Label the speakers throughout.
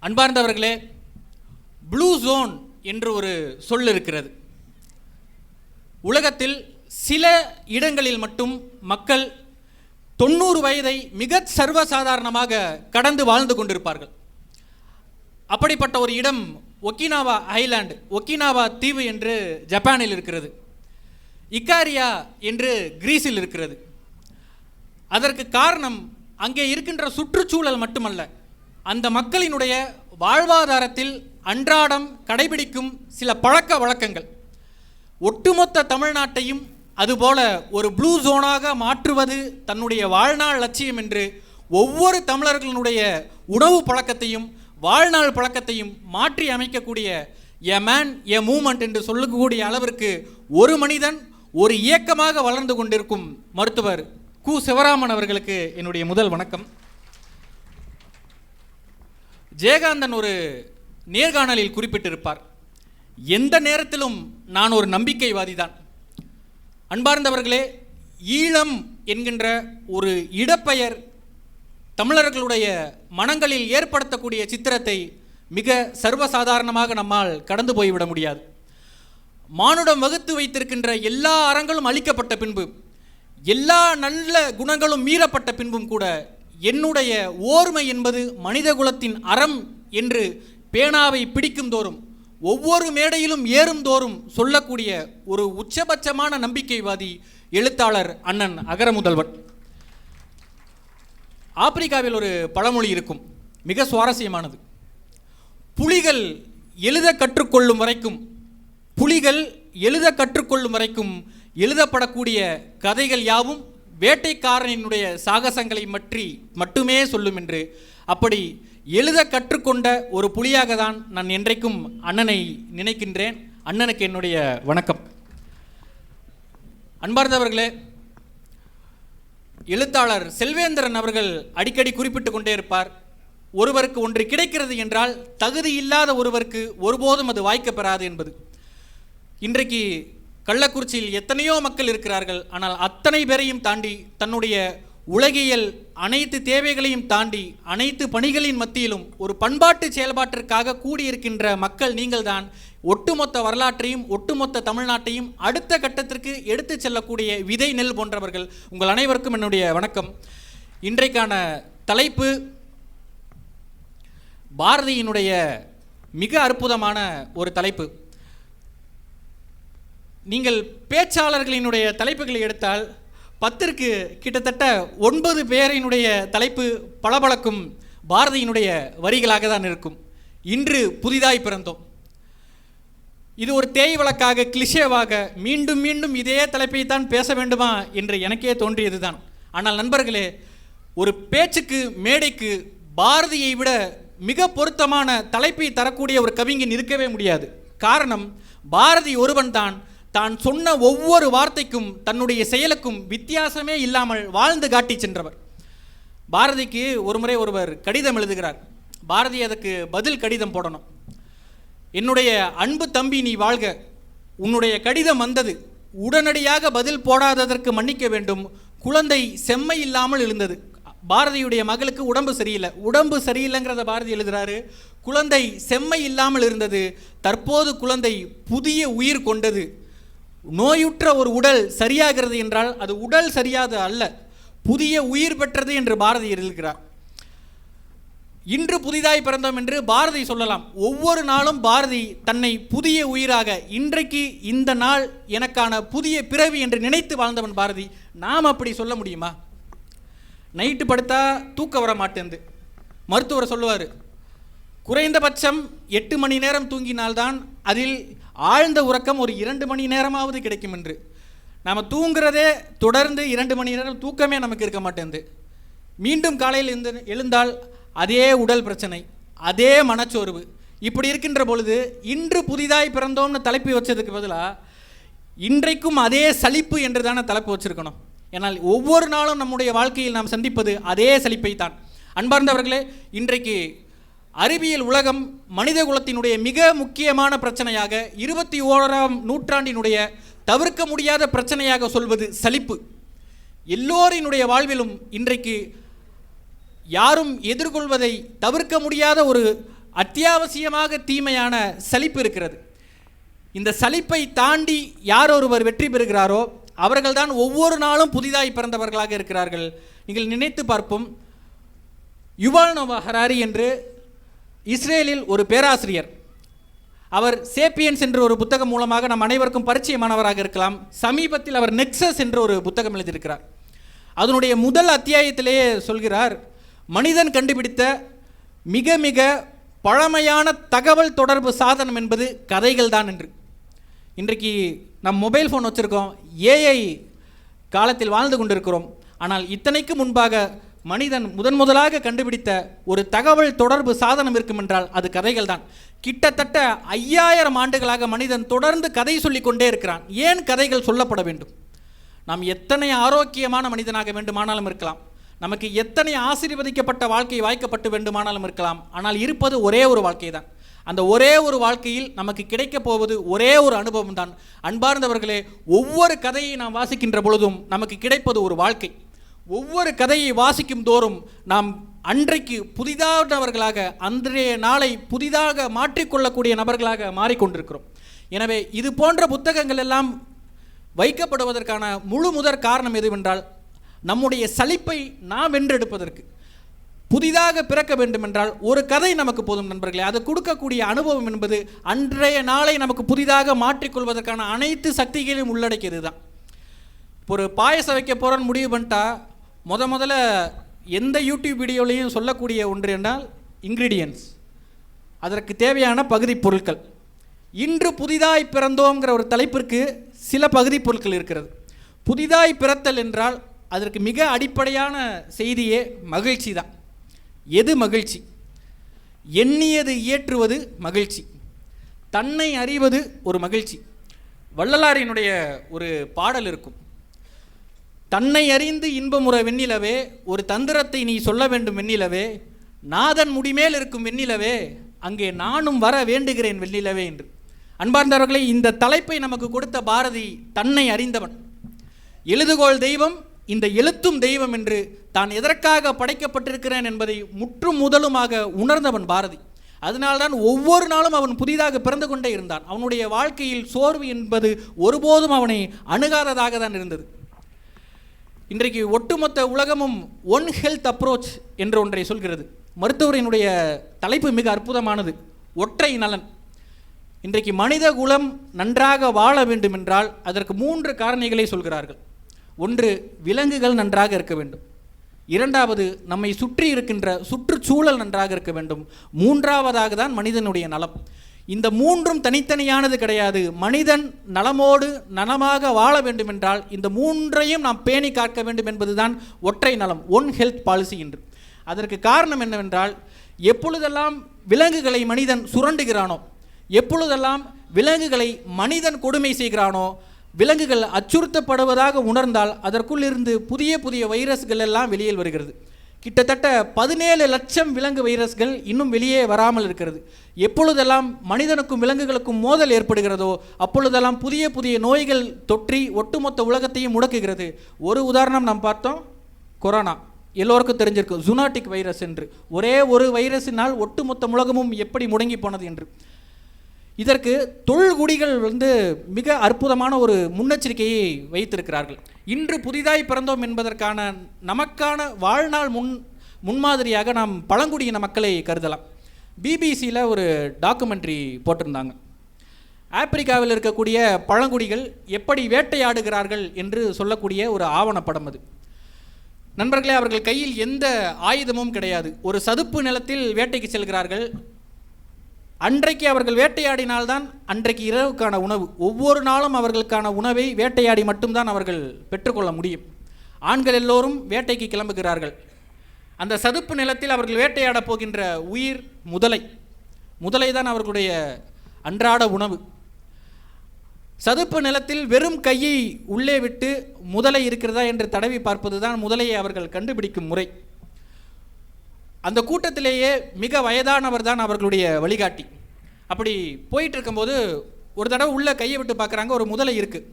Speaker 1: அன்பார்ந்தவர்களே, blue zone என்று ஒரு சொல் இருக்கிறது. உலகத்தில் சில இடங்களில் மட்டும் மக்கள் 90 வயதை மிக சர்வசாதாரணமாக கடந்து வாழ்ந்து கொண்டிருப்பார்கள். அப்படிப்பட்ட ஒரு இடம் ஒக்கினாவா ஐலாண்டு, ஒக்கினாவா தீவு என்று ஜப்பானில் இருக்கிறது. இக்காரியா என்று கிரீஸில் இருக்கிறது. அதற்கு காரணம் அங்கே இருக்கின்ற சுற்றுச்சூழல் மட்டுமல்ல, அந்த மக்களினுடைய வாழ்வாதாரத்தில் அன்றாடம் கடைபிடிக்கும் சில பழக்க வழக்கங்கள். ஒட்டுமொத்த தமிழ்நாட்டையும் அதுபோல ஒரு ப்ளூ ஜோனாக மாற்றுவது தன்னுடைய வாழ்நாள் லட்சியம் என்று ஒவ்வொரு தமிழர்களுடைய உணவு பழக்கத்தையும் வாழ்நாள் பழக்கத்தையும் மாற்றி அமைக்கக்கூடிய எ மேன் எ மூமெண்ட் என்று சொல்லக்கூடிய அளவிற்கு ஒரு மனிதன் ஒரு இயக்கமாக வளர்ந்து கொண்டிருக்கும் மருத்துவர் கு சிவராமன் அவர்களுக்கு என்னுடைய முதல் வணக்கம். ஜெயகாந்தன் ஒரு நேர்காணலில் குறிப்பிட்டிருப்பார், எந்த நேரத்திலும் நான் ஒரு நம்பிக்கைவாதி தான். அன்பார்ந்தவர்களே, ஈழம் என்கின்ற ஒரு இடப்பெயர் தமிழர்களுடைய மனங்களில் ஏற்படுத்தக்கூடிய சித்திரத்தை மிக சர்வசாதாரணமாக நம்மால் கடந்து போய்விட முடியாது. மானுடம் வகுத்து வைத்திருக்கின்ற எல்லா அறங்களும் அழிக்கப்பட்ட பின்பு, எல்லா நல்ல குணங்களும் மீறப்பட்ட பின்பும் கூட என்னுடைய ஓர்மை என்பது மனித குலத்தின் அறம் என்று பேனாவை பிடிக்கும் தோறும் ஒவ்வொரு மேடையிலும் ஏறும் தோறும் சொல்லக்கூடிய ஒரு உச்சபட்சமான நம்பிக்கைவாதி எழுத்தாளர் அண்ணன் அகரமுதல்வன். ஆப்பிரிக்காவில் ஒரு பழமொழி இருக்கும், மிக சுவாரஸ்யமானது. புலிகள் எழுத கற்றுக்கொள்ளும் வரைக்கும் எழுதப்படக்கூடிய கதைகள் யாவும் வேட்டைக்காரனினுடைய சாகசங்களை மட்டுமே சொல்லும் என்று. அப்படி எழுத கற்றுக்கொண்ட ஒரு புலியாக தான் நான் என்றைக்கும் அண்ணனை நினைக்கின்றேன். அண்ணனுக்கு என்னுடைய வணக்கம். அன்பார்ந்தவர்களே, எழுத்தாளர் செல்வேந்திரன் அவர்கள் அடிக்கடி குறிப்பிட்டு கொண்டே இருப்பார், ஒருவருக்கு ஒன்று கிடைக்கிறது என்றால் தகுதி இல்லாத ஒருவருக்கு ஒருபோதும் அது வாய்க்கப்பெறாது என்பது. இன்றைக்கு கள்ளக்குறிச்சியில் எத்தனையோ மக்கள் இருக்கிறார்கள். ஆனால் அத்தனை பேரையும் தாண்டி தன்னுடைய உலகியல் அனைத்து தேவைகளையும் தாண்டி அனைத்து பணிகளின் மத்தியிலும் ஒரு பண்பாட்டு செயல்பாட்டிற்காக கூடியிருக்கின்ற மக்கள் நீங்கள்தான். ஒட்டுமொத்த வரலாற்றையும் ஒட்டுமொத்த தமிழ்நாட்டையும் அடுத்த கட்டத்திற்கு எடுத்து செல்லக்கூடிய விதை நெல் போன்றவர்கள். உங்கள் அனைவருக்கும் என்னுடைய வணக்கம். இன்றைக்கான தலைப்பு பாரதியினுடைய மிக அற்புதமான ஒரு தலைப்பு. நீங்கள் பேச்சாளர்களினுடைய தலைப்புகளை எடுத்தால் 10ற்கு கிட்டத்தட்ட 9 பேரினுடைய தலைப்பு பளபளக்கும் பாரதியினுடைய வரிகளாக தான் இருக்கும். இன்று புதிதாய் பிறந்தோம். இது ஒரு தேய் வழக்காக கிளிஷேவாக மீண்டும் மீண்டும் இதே தலைப்பை தான் பேச வேண்டுமா என்று எனக்கே தோன்றியது தான். ஆனால் நண்பர்களே, ஒரு பேச்சுக்கு மேடைக்கு பாரதியை விட மிக பொருத்தமான தலைப்பை தரக்கூடிய ஒரு கவிஞன் இருக்கவே முடியாது. காரணம், பாரதி ஒருவன் தான் சொன்ன ஒவ்வொரு வார்த்தைக்கும் தன்னுடைய செயலுக்கும் வித்தியாசமே இல்லாமல் வாழ்ந்து காட்டி சென்றவர். பாரதிக்கு ஒருமுறை ஒருவர் கடிதம் எழுதுகிறார். பாரதி அதுக்கு பதில் கடிதம் போடணும். என்னுடைய அன்பு தம்பி, நீ வாழ்க, உன்னுடைய கடிதம் வந்தது, உடனடியாக பதில் போடாததற்கு மன்னிக்க வேண்டும், குழந்தை செம்மை இல்லாமல் இருந்தது. பாரதியுடைய மகளுக்கு உடம்பு சரியில்லைங்கிறத பாரதி எழுதுகிறாரு. குழந்தை செம்மை இல்லாமல் இருந்தது, தற்போது குழந்தை புதிய உயிர் கொண்டது. நோயுற்ற ஒரு உடல் சரியாகிறது என்றால் அது உடல் சரியாது அல்ல, புதிய உயிர் பெற்றது என்று பாரதி எழுதுகிறார். இன்று புதிதாய் பிறந்தோம் என்று பாரதி சொல்லலாம். ஒவ்வொரு நாளும் பாரதி தன்னை புதிய உயிராக, இன்றைக்கு இந்த நாள் எனக்கான புதிய பிறவி என்று நினைத்து வாழ்ந்தவன் பாரதி. நாம் அப்படி சொல்ல முடியுமா? நைட்டு படுத்தா தூக்க வர மாட்டேந்து மருத்துவர் சொல்லுவார், குறைந்தபட்சம் 8 மணி நேரம் தூங்கினால்தான் அதில் ஆழ்ந்த உறக்கம் ஒரு 2 மணி நேரமாவது கிடைக்கும் என்று. நாம் தூங்குறதே தொடர்ந்து 2 மணி நேரம் தூக்கமே நமக்கு இருக்க மாட்டேங்குது. மீண்டும் காலையில் எழுந்தால் அதே உடல் பிரச்சனை, அதே மனச்சோர்வு. இப்படி இருக்கின்ற பொழுது இன்று புதிதாய் பிறந்தோம்னு தலைப்பு வச்சதுக்கு பதிலாக இன்றைக்கும் அதே சலிப்பு என்று தானே தலைப்பு வச்சிருக்கணும். ஏன்னால் ஒவ்வொரு நாளும் நம்முடைய வாழ்க்கையில் நாம் சந்திப்பது அதே சலிப்பை தான். அன்பார்ந்தவர்களே, இன்றைக்கு அறிவியல் உலகம் மனித குலத்தினுடைய மிக முக்கியமான பிரச்சனையாக 21ஆம் நூற்றாண்டினுடைய தவிர்க்க முடியாத பிரச்சனையாக சொல்வது சலிப்பு. எல்லோரினுடைய வாழ்விலும் இன்றைக்கு யாரும் எதிர்கொள்வதை தவிர்க்க முடியாத ஒரு அத்தியாவசியமாக தீமையான சலிப்பு இருக்கிறது. இந்த சலிப்பை தாண்டி யார் ஒருவர் வெற்றி பெறுகிறாரோ அவர்கள்தான் ஒவ்வொரு நாளும் புதிதாய் பிறந்தவர்களாக இருக்கிறார்கள். நீங்கள் நினைத்து பார்ப்போம், யுவால் நோவா ஹராரி என்று இஸ்ரேலில் ஒரு பேராசிரியர், அவர் சேப்பியன்ஸ் என்ற ஒரு புத்தகம் மூலமாக நம் அனைவருக்கும் பரிச்சயமானவராக இருக்கலாம். சமீபத்தில் அவர் நெக்ஸஸ் என்ற ஒரு புத்தகம் எழுதியிருக்கிறார். அதனுடைய முதல் அத்தியாயத்திலேயே சொல்கிறார், மனிதன் கண்டுபிடித்த மிக மிக பழமையான தகவல் தொடர்பு சாதனம் என்பது கதைகள் தான் என்று. இன்றைக்கு நம் மொபைல் ஃபோன் வச்சுருக்கோம், ஏஐ காலத்தில் வாழ்ந்து கொண்டிருக்கிறோம். ஆனால் இத்தனைக்கு முன்பாக மனிதன் முதலாக கண்டுபிடித்த ஒரு தகவல் தொடர்பு சாதனம் இருக்கும் என்றால் அது கதைகள் தான். கிட்டத்தட்ட 5000 ஆண்டுகளாக மனிதன் தொடர்ந்து கதை சொல்லிக் கொண்டே இருக்கிறான். ஏன் கதைகள் சொல்லப்பட வேண்டும்? நாம் எத்தனை ஆரோக்கியமான மனிதனாக வேண்டுமானாலும் இருக்கலாம், நமக்கு எத்தனை ஆசீர்வதிக்கப்பட்ட வாழ்க்கை வாய்க்கப்பட்டு வேண்டுமானாலும் இருக்கலாம். ஆனால் இருப்பது ஒரே ஒரு வாழ்க்கை தான். அந்த ஒரே ஒரு வாழ்க்கையில் நமக்கு கிடைக்கப் போவது ஒரே ஒரு அனுபவம் தான். அன்பார்ந்தவர்களே, ஒவ்வொரு கதையை நாம் வாசிக்கின்ற பொழுதும் நமக்கு கிடைப்பது ஒரு வாழ்க்கை. ஒவ்வொரு கதையை வாசிக்கும் தோறும் நாம் அன்றைக்கு புதிதானவர்களாக, அன்றைய நாளை புதிதாக மாற்றிக்கொள்ளக்கூடிய நபர்களாக மாறிக்கொண்டிருக்கிறோம். எனவே இது போன்ற புத்தகங்கள் எல்லாம் வைக்கப்படுவதற்கான முதற் காரணம் எதுவென்றால், நம்முடைய சலிப்பை நாம் வென்றெடுப்பதற்கு. புதிதாக பிறக்க வேண்டும் என்றால் ஒரு கதை நமக்கு போதும் நண்பர்களே. அது கொடுக்கக்கூடிய அனுபவம் என்பது அன்றைய நாளை நமக்கு புதிதாக மாற்றிக்கொள்வதற்கான அனைத்து சக்திகளையும் உள்ளடக்கியது தான். ஒரு பாயசம் வைக்க போகிறோன்னு முடிவு பண்ணிட்டா முதல்ல எந்த யூடியூப் வீடியோலையும் சொல்லக்கூடிய ஒன்று என்றால் இன்க்ரீடியன்ட்ஸ், அதற்கு தேவையான பகுதி பொருட்கள். இன்று புதிதாய் பிறந்தோங்கிற ஒரு தலைப்பிற்கு சில பகுதி பொருட்கள் இருக்கிறது. புதிதாய் பிறத்தல் என்றால் அதற்கு மிக அடிப்படையான செய்தியே மகிழ்ச்சி தான். எது மகிழ்ச்சி? எண்ணியது இயற்றுவது மகிழ்ச்சி, தன்னை அறிவது ஒரு மகிழ்ச்சி. வள்ளலாரினுடைய ஒரு பாடல் இருக்கும், தன்னை அறிந்து இன்பமுற வெண்ணிலவே, ஒரு தந்திரத்தை நீ சொல்ல வேண்டும் வெண்ணிலவே, நாதன் முடிமேல் இருக்கும் வெண்ணிலவே, அங்கே நானும் வர வேண்டுகிறேன் வெண்ணிலவே என்று. அன்பார்ந்தவர்களே, இந்த தலைப்பை நமக்கு கொடுத்த பாரதி தன்னை அறிந்தவன். எழுதுகோள் தெய்வம், இந்த எழுத்தும் தெய்வம் என்று தான் எதற்காக படைக்கப்பட்டிருக்கிறேன் என்பதை முற்றும் முதலுமாக உணர்ந்தவன் பாரதி. அதனால்தான் ஒவ்வொரு நாளும் அவன் புதிதாக பிறந்து கொண்டே இருந்தான். அவனுடைய வாழ்க்கையில் சோர்வு என்பது ஒருபோதும் அவனை அணுகாததாக தான் இருந்தது. இன்றைக்கு ஒட்டுமொத்த உலகமும் ஒன் ஹெல்த் அப்ரோச் என்ற ஒன்றை சொல்கிறது. மருத்துவரினுடைய தலைப்பு மிக அற்புதமானது, ஒற்றை நலன். இன்றைக்கு மனித குலம் நன்றாக வாழ வேண்டும் என்றால் அதற்கு 3 காரணிகளை சொல்கிறார்கள். ஒன்று, விலங்குகள் நன்றாக இருக்க வேண்டும். இரண்டாவது, நம்மை சுற்றி இருக்கின்ற சுற்றுச்சூழல் நன்றாக இருக்க வேண்டும். மூன்றாவதாக தான் மனிதனுடைய நலம். இந்த 3ம் தனித்தனியானது கிடையாது. மனிதன் நலமோடு நலமாக வாழ வேண்டும் என்றால் இந்த 3ஐயும் நாம் பேணி காக்க வேண்டும் என்பதுதான் ஒற்றை நலம், ஒன் ஹெல்த் பாலிசி என்று. அதற்கு காரணம் என்னவென்றால், எப்பொழுதெல்லாம் விலங்குகளை மனிதன் சுரண்டுகிறானோ, எப்பொழுதெல்லாம் விலங்குகளை மனிதன் கொடுமை செய்கிறானோ, விலங்குகள் அச்சுறுத்தப்படுவதாக உணர்ந்தால் அதற்குள் இருந்து புதிய புதிய வைரஸ்கள் எல்லாம் வெளியில் வருகிறது. கிட்டத்தட்ட 17 லட்சம் விலங்கு வைரஸ்கள் இன்னும் வெளியே வராமல் இருக்கிறது. எப்பொழுதெல்லாம் மனிதனுக்கும் விலங்குகளுக்கும் மோதல் ஏற்படுகிறதோ அப்பொழுதெல்லாம் புதிய புதிய நோய்கள் தொற்றி ஒட்டுமொத்த உலகத்தையும் முடக்குகிறது. ஒரு உதாரணம் நாம் பார்த்தோம், கொரோனா. எல்லோருக்கும் தெரிஞ்சிருக்கும், ஜூனாட்டிக் வைரஸ் என்று. ஒரே ஒரு வைரஸினால் ஒட்டுமொத்த உலகமும் எப்படி முடங்கி போனது என்று. இதற்கு தொல்குடிகள் மிக அற்புதமான ஒரு முன்னெச்சரிக்கையை வைத்திருக்கிறார்கள். இன்று புதிதாய் பிறந்தோம் என்பதற்கான நமக்கான வாழ்நாள் முன்மாதிரியாக நாம் பழங்குடியின மக்களை கருதலாம். பிபிசியில் ஒரு டாக்குமெண்ட்ரி போட்டிருந்தாங்க. ஆப்பிரிக்காவில் இருக்கக்கூடிய பழங்குடிகள் எப்படி வேட்டையாடுகிறார்கள் என்று சொல்லக்கூடிய ஒரு ஆவணப்படம் அது. நண்பர்களே, அவர்கள் கையில் எந்த ஆயுதமும் கிடையாது. ஒரு சதுப்பு நிலத்தில் வேட்டைக்கு செல்கிறார்கள். அன்றைக்கு அவர்கள் வேட்டையாடினால்தான் அன்றைக்கு இரவுக்கான உணவு. ஒவ்வொரு நாளும் அவர்களுக்கான உணவை வேட்டையாடி மட்டும்தான் அவர்கள் பெற்றுக்கொள்ள முடியும். ஆண்கள் எல்லோரும் வேட்டைக்கு கிளம்புகிறார்கள். அந்த சதுப்பு நிலத்தில் அவர்கள் வேட்டையாட போகின்ற உயிர் முதலை தான் அவர்களுடைய அன்றாட உணவு. சதுப்பு நிலத்தில் வெறும் கையை உள்ளே விட்டு முதலை இருக்கிறதா என்று தடவி பார்ப்பது தான் முதலையை அவர்கள் கண்டுபிடிக்கும் முறை. அந்த கூட்டத்திலேயே மிக வயதானவர் தான் அவர்களுடைய வழிகாட்டி. அப்படி போயிட்டு இருக்கும்போது ஒரு தடவை உள்ள கையை விட்டு பார்க்குறாங்க, ஒரு முதலை இருக்குது.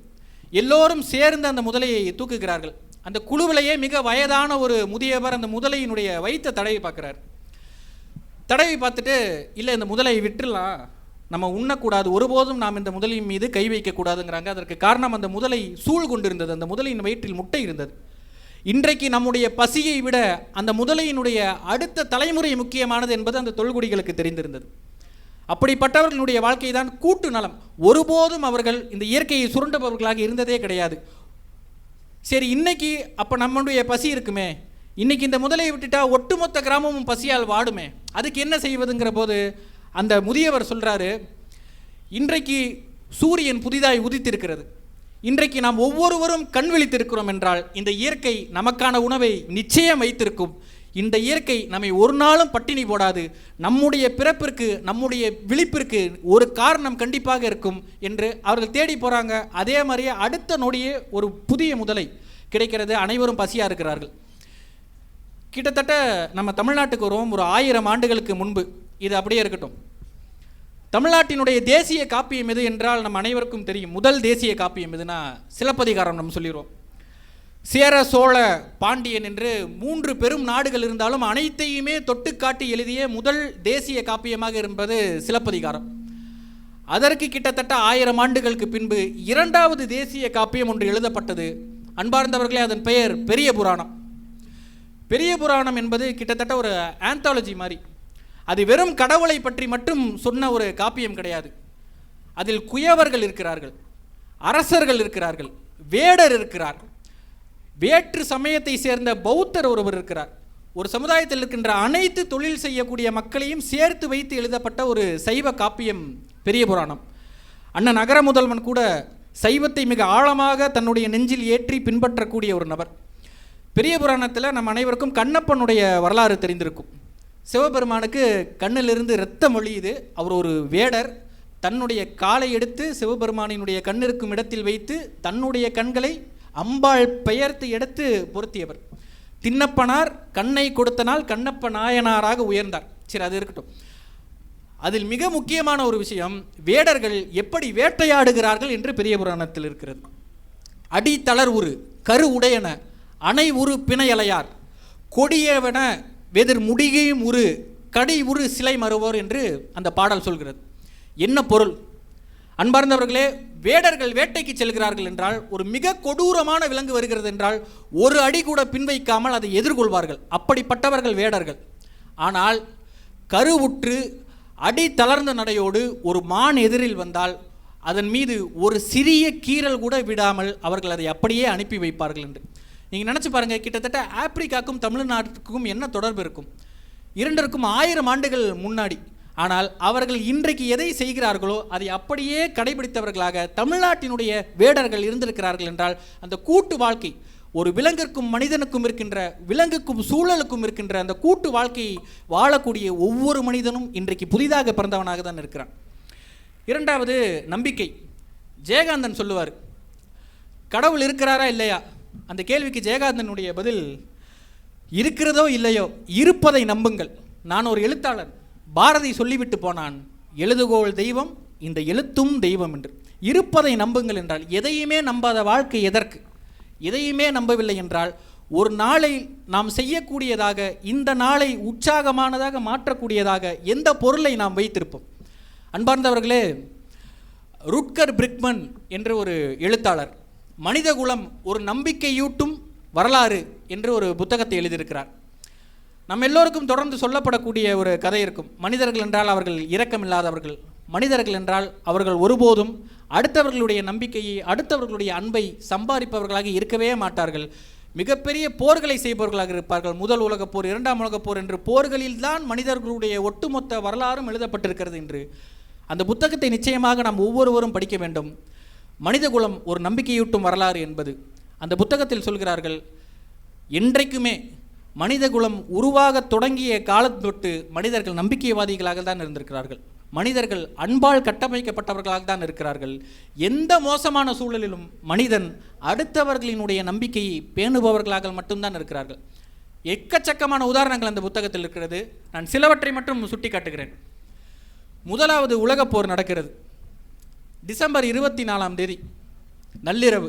Speaker 1: எல்லோரும் சேர்ந்து அந்த முதலையை தூக்குகிறார்கள். அந்த குழுவிலேயே மிக வயதான ஒரு முதியவர் அந்த முதலையினுடைய வயிற்றை தடவி பார்க்குறார். தடவி பார்த்துட்டு, இல்லை இந்த முதலையை விட்டுடலாம், நம்ம உண்ணக்கூடாது, ஒருபோதும் நாம் இந்த முதலையின் மீது கை வைக்கக்கூடாதுங்கிறாங்க. அதற்கு காரணம் அந்த முதலை சூழ் கொண்டிருந்தது, அந்த முதலையின் வயிற்றில் முட்டை இருந்தது. இன்றைக்கு நம்முடைய பசியை விட அந்த முதலையினுடைய அடுத்த தலைமுறை முக்கியமானது என்பது அந்த தொல்குடிகளுக்கு தெரிந்திருந்தது. அப்படிப்பட்டவர்களுடைய வாழ்க்கை தான் கூட்டு நலம். ஒருபோதும் அவர்கள் இந்த இயற்கையை சுரண்டுபவர்களாக இருந்ததே கிடையாது. சரி, இன்னைக்கு அப்போ நம்முடைய பசி இருக்குமே, இன்னைக்கு இந்த முதலையை விட்டுட்டா ஒட்டுமொத்த கிராமமும் பசியால் வாடுமே, அதுக்கு என்ன செய்வதுங்கிற போது அந்த முதியவர் சொல்கிறாரு, இன்றைக்கு சூரியன் புதிதாய் உதித்திருக்கிறது, இன்றைக்கு நாம் ஒவ்வொருவரும் கண் விழித்திருக்கிறோம் என்றால் இந்த இயற்கை நமக்கான உணவை நிச்சயம் வைத்திருக்கும். இந்த இயற்கை நம்மை ஒரு நாளும் பட்டினி போடாது. நம்முடைய பிறப்பிற்கு, நம்முடைய விழிப்பிற்கு ஒரு காரணம் கண்டிப்பாக இருக்கும் என்று அவர்கள் தேடி போகிறாங்க. அதே மாதிரியே அடுத்த நொடியே ஒரு புதிய முதலை கிடைக்கிறது. அனைவரும் பசியாக இருக்கிறார்கள். கிட்டத்தட்ட நம்ம தமிழ்நாட்டுக்கு வருவோம் ஒரு 1000 ஆண்டுகளுக்கு முன்பு. இது அப்படியே இருக்கட்டும். தமிழ்நாட்டினுடைய தேசிய காப்பியம் எது என்றால் நம் அனைவருக்கும் தெரியும். முதல் தேசிய காப்பியம் எதுனா சிலப்பதிகாரம் நம்ம சொல்லிடுவோம். சேர, சோழ, பாண்டியன் என்று 3 பெரும் நாடுகள் இருந்தாலும் அனைத்தையுமே தொட்டுக்காட்டி எழுதிய முதல் தேசிய காப்பியமாக இருப்பது சிலப்பதிகாரம். அதற்கு கிட்டத்தட்ட 1000 ஆண்டுகளுக்கு பின்பு 2வது தேசிய காப்பியம் ஒன்று எழுதப்பட்டது. அன்பார்ந்தவர்களே, அதன் பெயர் பெரிய புராணம். பெரிய புராணம் என்பது கிட்டத்தட்ட ஒரு ஆந்தாலஜி மாதிரி. அது வெறும் கடவுளை பற்றி மட்டும் சொன்ன ஒரு காப்பியம் கிடையாது. அதில் குயவர்கள் இருக்கிறார்கள், அரசர்கள் இருக்கிறார்கள், வேடர் இருக்கிறார், வேற்று சமயத்தை சேர்ந்த பௌத்தர் ஒருவர் இருக்கிறார். ஒரு சமுதாயத்தில் இருக்கின்ற அனைத்து தொழில் செய்யக்கூடிய மக்களையும் சேர்த்து வைத்து எழுதப்பட்ட ஒரு சைவ காப்பியம் பெரிய புராணம். அண்ணன் நகர முதல்வன் கூட சைவத்தை மிக ஆழமாக தன்னுடைய நெஞ்சில் ஏற்றி பின்பற்றக்கூடிய ஒரு நபர். பெரிய புராணத்தில் நம் அனைவருக்கும் கண்ணப்பனுடைய வரலாறு தெரிந்திருக்கும். சிவபெருமானுக்கு கண்ணிலிருந்து இரத்தம் ஒழியுது. அவர் ஒரு வேடர். தன்னுடைய காலை எடுத்து சிவபெருமானினுடைய கண்ணிருக்கும் இடத்தில் வைத்து தன்னுடைய கண்களை அம்பாள் பெயர்த்து எடுத்து பொருத்தியவர். திண்ணப்பனார் கண்ணை கொடுத்தனால் கண்ணப்ப நாயனாராக உயர்ந்தார். சரி, அது இருக்கட்டும். அதில் மிக முக்கியமான ஒரு விஷயம், வேடர்கள் எப்படி வேட்டையாடுகிறார்கள் என்று பெரிய புராணத்தில் இருக்கிறது. அடி தளர் உரு கரு உடையன அணை உரு பிணையலையார் கொடியவன வெதிர் முடிகையும் உரு கடி உரு சிலை மறுவோர் என்று அந்த பாடல் சொல்கிறது. என்ன பொருள்? அன்பார்ந்தவர்களே, வேடர்கள் வேட்டைக்கு செல்கிறார்கள் என்றால், ஒரு மிக கொடூரமான விலங்கு வருகிறது என்றால் ஒரு அடி கூட பின்வைக்காமல் அதை எதிர்கொள்வார்கள். அப்படிப்பட்டவர்கள் வேடர்கள். ஆனால் கருவுற்று அடி தளர்ந்த நடையோடு ஒரு மான் எதிரில் வந்தால் அதன் மீது ஒரு சிறிய கீறல் கூட விடாமல் அவர்கள் அதை அப்படியே அனுப்பி வைப்பார்கள் என்று நீங்கள் நினச்சி பாருங்கள். கிட்டத்தட்ட ஆப்பிரிக்காவுக்கும் தமிழ்நாட்டுக்கும் என்ன தொடர்பு இருக்கும்? 2க்கும் 1000 ஆண்டுகள் முன்னாடி. ஆனால் அவர்கள் இன்றைக்கு எதை செய்கிறார்களோ அதை அப்படியே கடைபிடித்தவர்களாக தமிழ்நாட்டினுடைய வேடர்கள் இருந்திருக்கிறார்கள் என்றால், அந்த கூட்டு வாழ்க்கை, ஒரு விலங்கிற்கும் மனிதனுக்கும் இருக்கின்ற, விலங்குக்கும் சூழலுக்கும் இருக்கின்ற அந்த கூட்டு வாழ்க்கையை வாழக்கூடிய ஒவ்வொரு மனிதனும் இன்றைக்கு புதிதாக பிறந்தவனாக தான் இருக்கிறான். 2வது நம்பிக்கை. ஜெயகாந்தன் சொல்லுவார், கடவுள் இருக்கிறாரா இல்லையா? அந்த கேள்விக்கு ஜெயகாந்தனுடைய பதில், இருக்கிறதோ இல்லையோ இருப்பதை நம்புங்கள். நான் ஒரு எழுத்தாளர். பாரதி சொல்லிவிட்டு போனான், எழுதுகோள் தெய்வம், இந்த எழுத்தும் தெய்வம் என்று. இருப்பதை நம்புங்கள் என்றால் எதையுமே நம்பாத வாழ்க்கை எதற்கு? எதையுமே நம்பவில்லை என்றால் ஒரு நாளை நாம் செய்யக்கூடியதாக, இந்த நாளை உற்சாகமானதாக மாற்றக்கூடியதாக எந்த பொருளை நாம் வைத்திருப்போம்? அன்பார்ந்தவர்களே, ருட்கர் பிரிக்மன் என்ற ஒரு எழுத்தாளர் மனிதகுலம் ஒரு நம்பிக்கையூட்டும் வரலாறு என்று ஒரு புத்தகத்தை எழுதியிருக்கிறார். நம்ம எல்லோருக்கும் தொடர்ந்து சொல்லப்படக்கூடிய ஒரு கதை இருக்கும். மனிதர்கள் என்றால் அவர்கள் இரக்கமில்லாதவர்கள், மனிதர்கள் என்றால் அவர்கள் ஒருபோதும் அடுத்தவர்களுடைய நம்பிக்கையை, அடுத்தவர்களுடைய அன்பை சம்பாதிப்பவர்களாக இருக்கவே மாட்டார்கள். மிகப்பெரிய போர்களை செய்பவர்களாக இருப்பார்கள். முதல் உலகப் போர், 2ஆம் உலகப் போர் என்று போர்களில்தான் மனிதர்களுடைய ஒட்டுமொத்த வரலாறும் எழுதப்பட்டிருக்கிறது என்று அந்த புத்தகத்தை நிச்சயமாக நாம் ஒவ்வொருவரும் படிக்க வேண்டும். மனிதகுலம் ஒரு நம்பிக்கையூட்டும் வரலாறு என்பது அந்த புத்தகத்தில் சொல்கிறார்கள். என்றைக்குமே மனிதகுலம் உருவாக தொடங்கிய காலம் தொட்டு மனிதர்கள் நம்பிக்கைவாதிகளாக தான் இருந்திருக்கிறார்கள். மனிதர்கள் அன்பால் கட்டமைக்கப்பட்டவர்களாக தான் இருக்கிறார்கள். எந்த மோசமான சூழலிலும் மனிதன் அடுத்தவர்களினுடைய நம்பிக்கையை பேணுபவர்களாக மட்டும்தான் இருக்கிறார்கள். எக்கச்சக்கமான உதாரணங்கள் அந்த புத்தகத்தில் இருக்கிறது. நான் சிலவற்றை மட்டும் சுட்டி காட்டுகிறேன். முதலாவது உலகப் போர் நடக்கிறது. டிசம்பர் 24ஆம் தேதி நள்ளிரவு.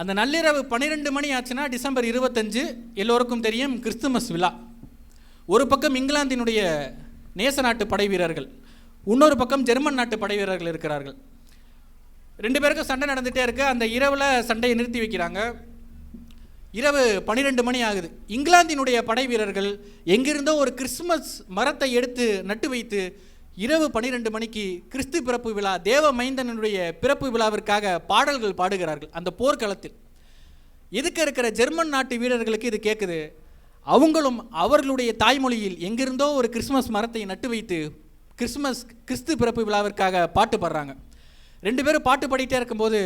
Speaker 1: அந்த நள்ளிரவு 12 மணி ஆச்சுன்னா டிசம்பர் 25 எல்லோருக்கும் தெரியும் கிறிஸ்துமஸ் விழா. ஒரு பக்கம் இங்கிலாந்தினுடைய நேச நாட்டு படை வீரர்கள், இன்னொரு பக்கம் ஜெர்மன் நாட்டு படை வீரர்கள் இருக்கிறார்கள். 2 பேருக்கும் சண்டை நடந்துகிட்டே இருக்கு. அந்த இரவில் சண்டையை நிறுத்தி வைக்கிறாங்க. இரவு 12 மணி ஆகுது. இங்கிலாந்தினுடைய படை வீரர்கள் எங்கிருந்தோ ஒரு கிறிஸ்துமஸ் மரத்தை எடுத்து நட்டு வைத்து இரவு 12 மணிக்கு கிறிஸ்து பிறப்பு விழா, தேவ மைந்தனுடைய பிறப்பு விழாவிற்காக பாடல்கள் பாடுகிறார்கள். அந்த போர்க்களத்தில் எதுக்க இருக்கிற ஜெர்மன் நாட்டு வீரர்களுக்கு இது கேட்குது. அவங்களும் அவர்களுடைய தாய்மொழியில் எங்கிருந்தோ ஒரு கிறிஸ்துமஸ் மரத்தை நட்டு வைத்து கிறிஸ்து பிறப்பு விழாவிற்காக பாட்டு பாடுறாங்க. 2 பேரும் பாட்டு பாடிட்டே இருக்கும்போது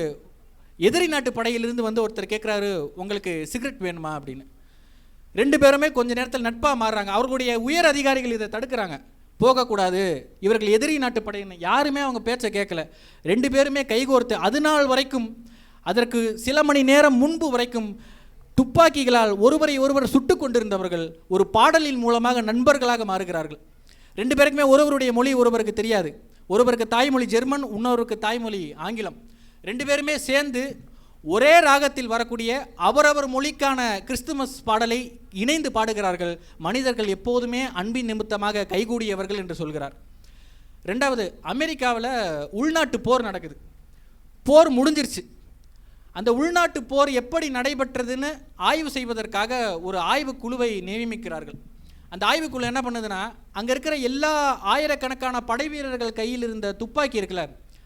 Speaker 1: எதிரி நாட்டு படையிலிருந்து வந்து ஒருத்தர் கேட்குறாரு, உங்களுக்கு சிகரெட் வேணுமா அப்படின்னு. 2 பேருமே கொஞ்ச நேரத்தில் நட்பாக மாறுறாங்க. அவர்களுடைய உயர் அதிகாரிகள் இதை தடுக்கிறாங்க, போகக்கூடாது, இவர்கள் எதிரி நாட்டு படையினர். யாருமே அவங்க பேச்சை கேட்கல. 2 பேருமே கைகோர்த்து அது நாள் வரைக்கும், அதற்கு சில மணி நேரம் முன்பு வரைக்கும் துப்பாக்கிகளால் ஒருவரை ஒருவர் சுட்டு கொண்டிருந்தவர்கள் ஒரு பாடலின் மூலமாக நண்பர்களாக மாறுகிறார்கள். 2 பேருக்குமே ஒருவருடைய மொழி ஒருவருக்கு தெரியாது. ஒருவருக்கு தாய்மொழி ஜெர்மன், இன்னொருக்கு தாய்மொழி ஆங்கிலம். 2 பேருமே சேர்ந்து ஒரே ராகத்தில் வரக்கூடிய அவரவர் மொழிக்கான கிறிஸ்துமஸ் பாடலை இணைந்து பாடுகிறார்கள். மனிதர்கள் எப்போதுமே அன்பின் நிமித்தமாக கைகூடியவர்கள் என்று சொல்கிறார். 2வது, அமெரிக்காவில் உள்நாட்டு போர் நடக்குது. போர் முடிஞ்சிருச்சு. அந்த உள்நாட்டு போர் எப்படி நடைபெற்றதுன்னு ஆய்வு செய்வதற்காக ஒரு ஆய்வு குழுவை நியமிக்கிறார்கள். அந்த ஆய்வுக்குழு என்ன பண்ணுதுன்னா, அங்கே இருக்கிற எல்லா ஆயிரக்கணக்கான படை வீரர்கள் கையில் இருந்த துப்பாக்கி இருக்குல்ல,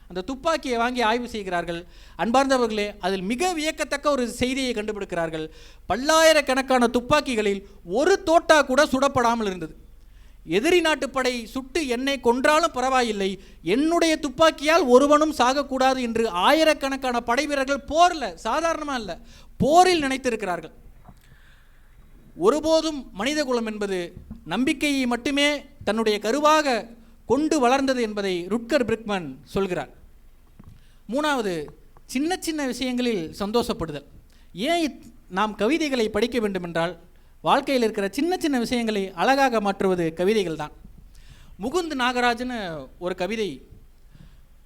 Speaker 1: அந்த துப்பாக்கியை வாங்கி ஆய்வு செய்கிறார்கள். அன்பார்ந்தவர்களே, அதில் மிக வியக்கத்தக்க ஒரு செய்தியை கண்டுபிடிக்கிறார்கள். பல்லாயிரக்கணக்கான துப்பாக்கிகளில் ஒரு தோட்டா கூட சுடப்படாமல் இருந்தது. எதிரி நாட்டுப்படை சுட்டு என்னை கொன்றாலும் பரவாயில்லை, என்னுடைய துப்பாக்கியால் ஒருவனும் சாகக்கூடாது என்று ஆயிரக்கணக்கான படை வீரர்கள் போரில், சாதாரணமாக இல்லை, போரில் நினைத்திருக்கிறார்கள். ஒருபோதும் மனித குலம் என்பது நம்பிக்கையை மட்டுமே தன்னுடைய கருவாக கொண்டு வளர்ந்தது என்பதை ருட்கர் பிரிக்மன் சொல்கிறார். 3வது, சின்ன சின்ன விஷயங்களில் சந்தோஷப்படுதல். ஏன் நாம் கவிதைகளை படிக்க வேண்டுமென்றால், வாழ்க்கையில் இருக்கிற சின்ன சின்ன விஷயங்களை அழகாக மாற்றுவது கவிதைகள் தான். முகுந்த் நாகராஜன்னு ஒரு கவிதை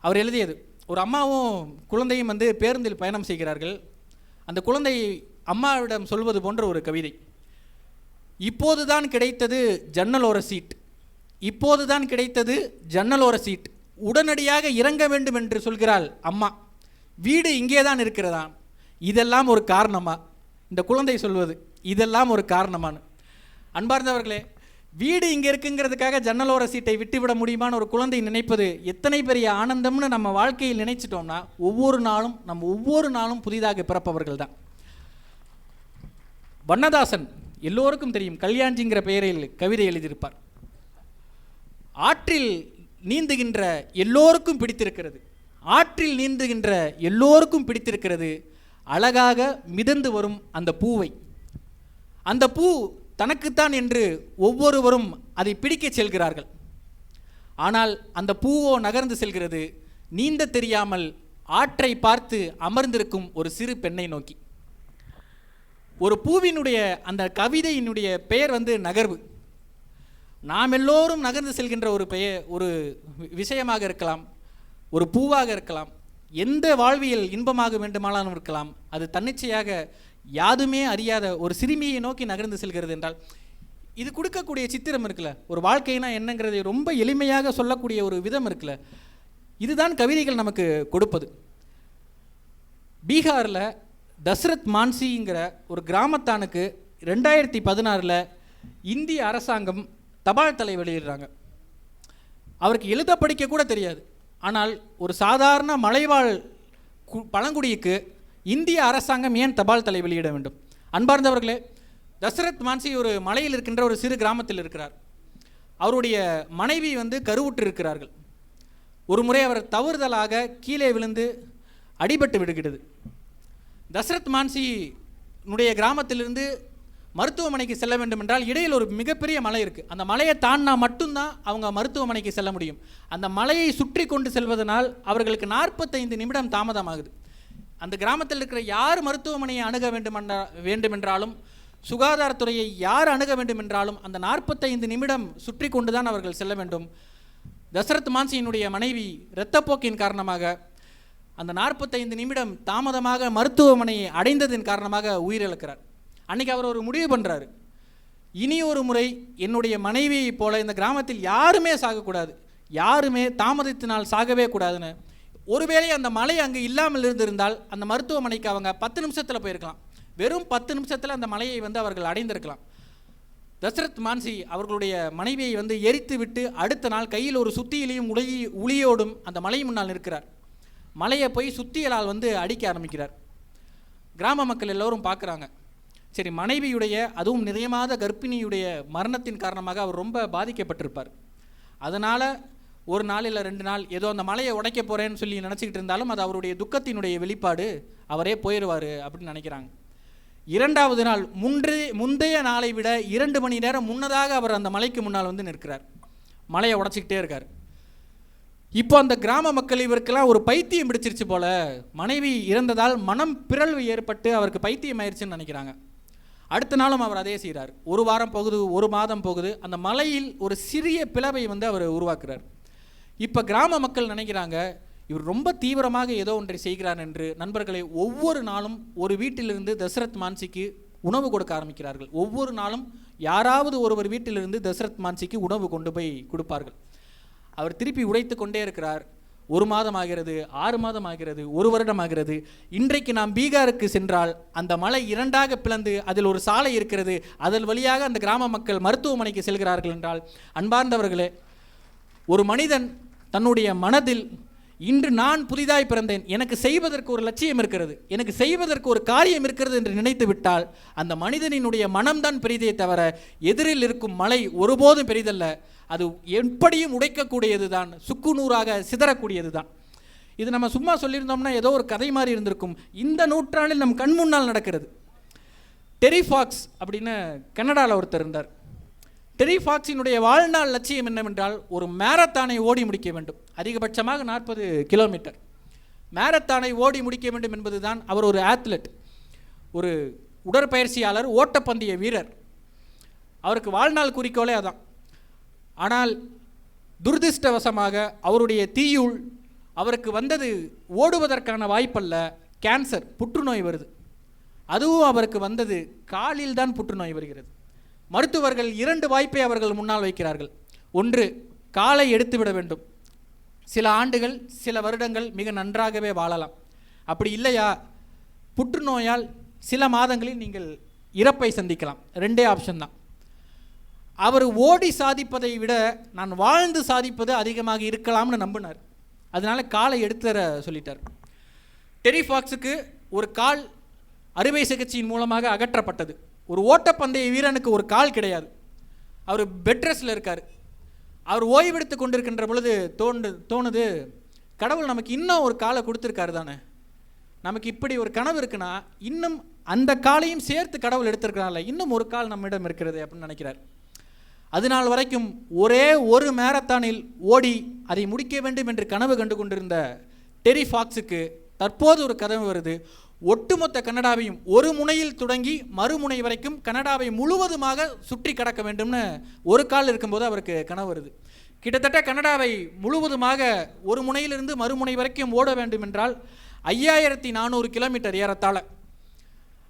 Speaker 1: அவர் எழுதியது. ஒரு அம்மாவும் குழந்தையும் வந்து பேருந்தில் பயணம் செய்கிறார்கள். அந்த குழந்தை அம்மாவிடம் சொல்வது போன்ற ஒரு கவிதை. இப்போதுதான் கிடைத்தது ஜன்னலோர சீட், இப்போதுதான் கிடைத்தது ஜன்னலோர சீட், உடனடியாக இறங்க வேண்டும் என்று சொல்கிறாள் அம்மா. வீடு இங்கே தான் இருக்கிறதா, இதெல்லாம் ஒரு காரணமா? இந்த குழந்தை சொல்வது இதெல்லாம் ஒரு காரணமானு. அன்பார்ந்தவர்களே, வீடு இங்கே இருக்குங்கிறதுக்காக ஜன்னலோர சீட்டை விட்டுவிட முடியுமான்னு ஒரு குழந்தை நினைப்பது எத்தனை பெரிய ஆனந்தம்னு நம்ம வாழ்க்கையில் நினைச்சிட்டோம்னா, ஒவ்வொரு நாளும் புதிதாக பிறப்பவர்கள் தான். வண்ணதாசன் எல்லோருக்கும் தெரியும், கல்யாண்ஜிங்கிற பெயரில் கவிதை எழுதியிருப்பார். ஆற்றில் நீந்துகின்ற எல்லோருக்கும் பிடித்திருக்கிறது, ஆற்றில் நீந்துகின்ற எல்லோருக்கும் பிடித்திருக்கிறது அழகாக மிதந்து வரும் அந்த பூவை. அந்த பூ தனக்குத்தான் என்று ஒவ்வொருவரும் அதை பிடிக்க செல்கிறார்கள். ஆனால் அந்த பூவோ நகர்ந்து செல்கிறது நீந்த தெரியாமல் ஆற்றை பார்த்து அமர்ந்திருக்கும் ஒரு சிறு பெண்ணை நோக்கி. ஒரு பூவினுடைய அந்த கவிதையினுடைய பெயர் வந்து நகர்வு. நாம் எல்லோரும் நகர்ந்து செல்கின்ற ஒரு விஷயமாக இருக்கலாம், ஒரு பூவாக இருக்கலாம், எந்த வாழ்வியல் இன்பமாக வேண்டுமானாலும் இருக்கலாம். அது தன்னிச்சையாக யாதுமே அறியாத ஒரு சிறுமியை நோக்கி நகர்ந்து செல்கிறது என்றால், இது கொடுக்கக்கூடிய சித்திரம் இருக்குல்ல, ஒரு வாழ்க்கைனா என்னங்கிறதை ரொம்ப எளிமையாக சொல்லக்கூடிய ஒரு விதம் இருக்குல்ல, இதுதான் கவிதைகள் நமக்கு கொடுப்பது. பீகாரில் தசரத் மான்சிங்கிற ஒரு கிராமத்தானுக்கு 2016 இந்திய அரசாங்கம் தபால் தலை வெளியிடுறாங்க. அவருக்கு எழுத படிக்க கூட தெரியாது. ஆனால் ஒரு சாதாரண மலைவாழ் பழங்குடிக்கு இந்திய அரசாங்கம் ஏன் தபால் தலை வெளியிட வேண்டும்? அன்பார்ந்தவர்களே, தசரத் மான்சி ஒரு மலையில் இருக்கின்ற ஒரு சிறு கிராமத்தில் இருக்கிறார். அவருடைய மனைவி வந்து கருவுற்று இருக்கிறார்கள். ஒரு முறை அவர் தவறுதலாக கீழே விழுந்து அடிபட்டு விடுகிறது. தசரத் மான்சியினுடைய கிராமத்திலிருந்து மருத்துவமனைக்கு செல்ல வேண்டும் என்றால் இடையில் ஒரு மிகப்பெரிய மலை இருக்குது. அந்த மலையை தாண்டினா மட்டும்தான் அவங்க மருத்துவமனைக்கு செல்ல முடியும். அந்த மலையை சுற்றி கொண்டு செல்வதனால் அவர்களுக்கு 45 நிமிடம் தாமதமாகுது. அந்த கிராமத்தில் இருக்கிற யார் மருத்துவமனையை அணுக வேண்டுமென்றாலும், சுகாதாரத்துறையை யார் அணுக வேண்டும் என்றாலும் அந்த 45 நிமிடம் சுற்றி கொண்டு தான் அவர்கள் செல்ல வேண்டும். தசரத் மான்சியினுடைய மனைவி இரத்தப்போக்கின் காரணமாக அந்த 45 நிமிடம் தாமதமாக மருத்துவமனையை அடைந்ததன் காரணமாக உயிரிழக்கிறார். அன்றைக்கி அவர் ஒரு முடிவு பண்ணுறாரு, இனி ஒரு முறை என்னுடைய மனைவியை போல இந்த கிராமத்தில் யாருமே சாகக்கூடாது, யாருமே தாமதத்தினால் சாகவே கூடாதுன்னு. ஒருவேளை அந்த மழை அங்கே இல்லாமல் இருந்திருந்தால் அந்த மருத்துவமனைக்கு அவங்க 10 நிமிஷத்தில் போயிருக்கலாம். வெறும் 10 நிமிஷத்தில் அந்த மலையை அவர்கள் அடைந்திருக்கலாம். தசரத் மான்சி அவர்களுடைய மனைவியை எரித்து விட்டு அடுத்த நாள் கையில் ஒரு சுத்தியிலையும் உளியோடும் அந்த மலை முன்னால் இருக்கிறார். மலையை போய் சுத்தியலால் அடிக்க ஆரம்பிக்கிறார். கிராம மக்கள் எல்லோரும் பார்க்குறாங்க. சரி, மனைவியுடைய அதுவும் நிறையமாத கர்ப்பிணியுடைய மரணத்தின் காரணமாக அவர் ரொம்ப பாதிக்கப்பட்டிருப்பார். அதனால் ஒரு நாள் இல்லை 2 நாள் ஏதோ அந்த மலையை உடைக்க போகிறேன்னு சொல்லி நினச்சிக்கிட்டு இருந்தாலும் அது அவருடைய துக்கத்தினுடைய வெளிப்பாடு, அவரே போயிடுவார் அப்படின்னு நினைக்கிறாங்க. 2வது நாள் முந்தைய நாளை விட 2 மணி நேரம் முன்னதாக அவர் அந்த மலைக்கு முன்னால் நிற்கிறார். மலையை உடைச்சிக்கிட்டே இருக்கார். இப்போ அந்த கிராம மக்கள் இவருக்கெல்லாம் ஒரு பைத்தியம் பிடிச்சிருச்சு போல, மனைவி இறந்ததால் மனம் பிறழ்வு ஏற்பட்டு அவருக்கு பைத்தியம் ஆயிடுச்சுன்னு நினைக்கிறாங்க. அடுத்த நாளும் அவர் அதே செய்கிறார். 1 வாரம் போகுது, 1 மாதம் போகுது. அந்த மலையில் ஒரு சிறிய பிளவை அவர் உருவாக்குறார். இப்போ கிராம மக்கள் நினைக்கிறாங்க, இவர் ரொம்ப தீவிரமாக ஏதோ ஒன்றை செய்கிறார் என்று. நண்பர்களை, ஒவ்வொரு நாளும் ஒரு வீட்டிலிருந்து தசரத் மான்சிக்கு உணவு கொடுக்க ஆரம்பிக்கிறார்கள். ஒவ்வொரு நாளும் யாராவது ஒருவர் வீட்டிலிருந்து தசரத் மான்சிக்கு உணவு கொண்டு போய் கொடுப்பார்கள். அவர் திருப்பி உடைத்து கொண்டே இருக்கிறார். 1 மாதம் ஆகிறது, 6 மாதம் ஆகிறது, 1 வருடம் ஆகிறது. இன்றைக்கு நாம் பீகாருக்கு சென்றால் அந்த மலை 2ஆக பிளந்து அதில் ஒரு சாலை இருக்கிறது. அதன் வழியாக அந்த கிராம மக்கள் மருத்துவமனைக்கு செல்கிறார்கள் என்றால், அன்பார்ந்தவர்களே, ஒரு மனிதன் தன்னுடைய மனதில் இன்று நான் புதிதாய் பிறந்தேன், எனக்கு செய்வதற்கு ஒரு லட்சியம் இருக்கிறது, எனக்கு செய்வதற்கு ஒரு காரியம் இருக்கிறது என்று நினைத்து விட்டால் அந்த மனிதனினுடைய மனம்தான் பெரிதே தவிர எதிரில் இருக்கும் மலை ஒருபோதும் பெரிதல்ல. அது எப்படியும் உடைக்கக்கூடியது தான், சுக்குநூறாக சிதறக்கூடியது தான். இது நம்ம சும்மா சொல்லியிருந்தோம்னா ஏதோ ஒரு கதை மாதிரி இருந்திருக்கும். இந்த நூற்றாண்டில் நம் கண் முன்னால் நடக்கிறது. டெரி ஃபாக்ஸ் அப்படின்னு கனடாவில் ஒருத்தர் இருந்தார். டெரி ஃபாக்ஸினுடைய வாழ்நாள் லட்சியம் என்னவென்றால் ஒரு மேரத்தானை ஓடி முடிக்க வேண்டும், அதிகபட்சமாக 40 கிலோமீட்டர் மேரத்தானை ஓடி முடிக்க வேண்டும் என்பதுதான். அவர் ஒரு ஆத்லெட், ஒரு உடற்பயிற்சியாளர், ஓட்டப்பந்தய வீரர். அவருக்கு வாழ்நாள் குறிக்கோளே அதான். ஆனால் துரதிர்ஷ்டவசமாக அவருடைய தீயுள் அவருக்கு வந்தது ஓடுவதற்கான வாய்ப்பல்ல, கேன்சர், புற்றுநோய் வருது. அதுவும் அவருக்கு வந்தது காலில் தான் புற்றுநோய் வருகிறது. மருத்துவர்கள் 2 வாய்ப்பை அவர்கள் முன்னால் வைக்கிறார்கள். ஒன்று, காலை எடுத்துவிட வேண்டும், சில ஆண்டுகள் சில வருடங்கள் மிக நன்றாகவே வாழலாம். அப்படி இல்லையா, புற்றுநோயால் சில மாதங்களில் நீங்கள் இறப்பை சந்திக்கலாம். 2 ஆப்ஷன் தான். அவர் ஓடி சாதிப்பதை விட நான் வாழ்ந்து சாதிப்பது அதிகமாக இருக்கலாம்னு நம்பினார். அதனால் காலை எடுத்துற சொல்லிட்டார். டெரி ஃபாக்ஸுக்கு ஒரு கால் அறுவை சிகிச்சையின் மூலமாக அகற்றப்பட்டது. ஒரு ஓட்டப்பந்தய வீரனுக்கு ஒரு கால் கிடையாது. அவர் பெட் ரெஸ்டில் இருக்கார். அவர் ஓய்வெடுத்து கொண்டிருக்கின்ற பொழுது தோணுது, கடவுள் நமக்கு இன்னும் ஒரு காலை கொடுத்துருக்காரு தானே, நமக்கு இப்படி ஒரு கனவு இருக்குன்னா இன்னும் அந்த காலையும் சேர்த்து கடவுள் எடுத்திருக்கிறான்ல, இன்னும் ஒரு கால் நம்மிடம் இருக்கிறது அப்படின்னு நினைக்கிறார். அதனால் வரைக்கும் ஒரே ஒரு மேரத்தானில் ஓடி அதை முடிக்க வேண்டும் என்று கனவு கண்டு கொண்டிருந்த டெரி ஃபாக்ஸுக்கு தற்போது ஒரு கனவு வருது. ஒட்டுமொத்த கனடாவையும் ஒரு முனையில் தொடங்கி மறுமுனை வரைக்கும் கனடாவை முழுவதுமாக சுற்றி கடக்க வேண்டும்னு ஒரு கால் இருக்கும்போது அவருக்கு கனவு வருது. கிட்டத்தட்ட கனடாவை முழுவதுமாக ஒரு முனையிலிருந்து மறுமுனை வரைக்கும் ஓட வேண்டும் என்றால் 5400 கிலோமீட்டர் ஏறத்தாழ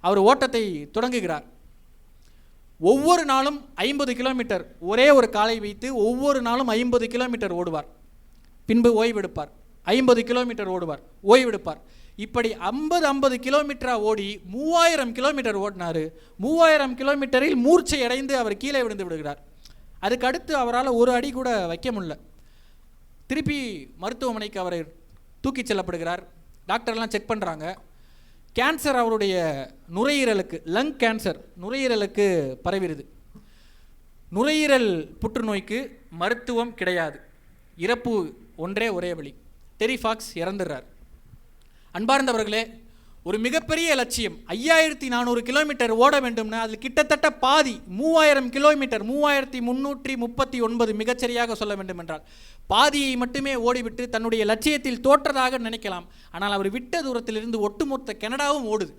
Speaker 1: அவர் ஓட்டத்தை தொடங்குகிறார். ஒவ்வொரு நாளும் 50 கிலோமீட்டர் ஒரே ஒரு காலை வைத்து ஒவ்வொரு நாளும் 50 கிலோமீட்டர் ஓடுவார். பின்பு ஓய்வெடுப்பார். 50 கிலோமீட்டர் ஓடுவார், ஓய்வெடுப்பார். இப்படி 50 கிலோமீட்டராக ஓடி 3000 கிலோமீட்டர் ஓடினார். 3000 கிலோமீட்டரில் மூர்ச்சை அடைந்து அவர் கீழே விழுந்து விடுகிறார். அதுக்கு அடுத்து அவரால் ஒரு அடி கூட வைக்க முடியல. திருப்பி மருத்துவமனைக்கு அவரை தூக்கி செல்லப்படுகிறார். டாக்டர்லாம் செக் பண்ணுறாங்க. கேன்சர் அவருடைய நுரையீரலுக்கு, லங் கேன்சர் நுரையீரலுக்கு பரவிடுது. நுரையீரல் புற்றுநோய்க்கு மருத்துவம் கிடையாது, இறப்பு ஒரே வழி. டெரி ஃபாக்ஸ் இறந்துடுறார். அன்பார்ந்தவர்களே, ஒரு மிகப்பெரிய லட்சியம் 5400 கிலோமீட்டர் ஓட வேண்டும்னா அதில் கிட்டத்தட்ட பாதி 3000 கிலோமீட்டர் 3339 மிகச்சரியாக சொல்ல வேண்டும் என்றால் பாதியை மட்டுமே ஓடிவிட்டு தன்னுடைய லட்சியத்தில் தோற்றதாக நினைக்கலாம். ஆனால் அவர் விட்ட தூரத்திலிருந்து ஒட்டுமொத்த கனடாவும் ஓடுது.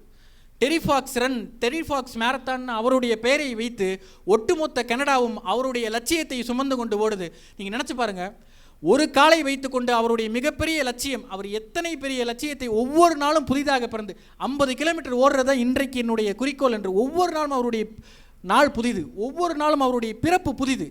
Speaker 1: Terry Fox run, Terry Fox marathon அவருடைய பெயரை வைத்து ஒட்டுமொத்த கனடாவும் அவருடைய லட்சியத்தை சுமந்து கொண்டு ஓடுது. நீங்கள் நினச்சி பாருங்கள், ஒரு காலை வைத்துக்கொண்டு அவருடைய மிகப்பெரிய லட்சியம், அவர் எத்தனை பெரிய லட்சியத்தை ஒவ்வொரு நாளும் புதிதாக பிறந்து 50 கிலோமீட்டர் ஓடுறதா இன்றைக்கு என்னுடைய குறிக்கோள் என்று ஒவ்வொரு நாளும் அவருடைய நாள் புதிது, ஒவ்வொரு நாளும் அவருடைய பிறப்பு புதிது.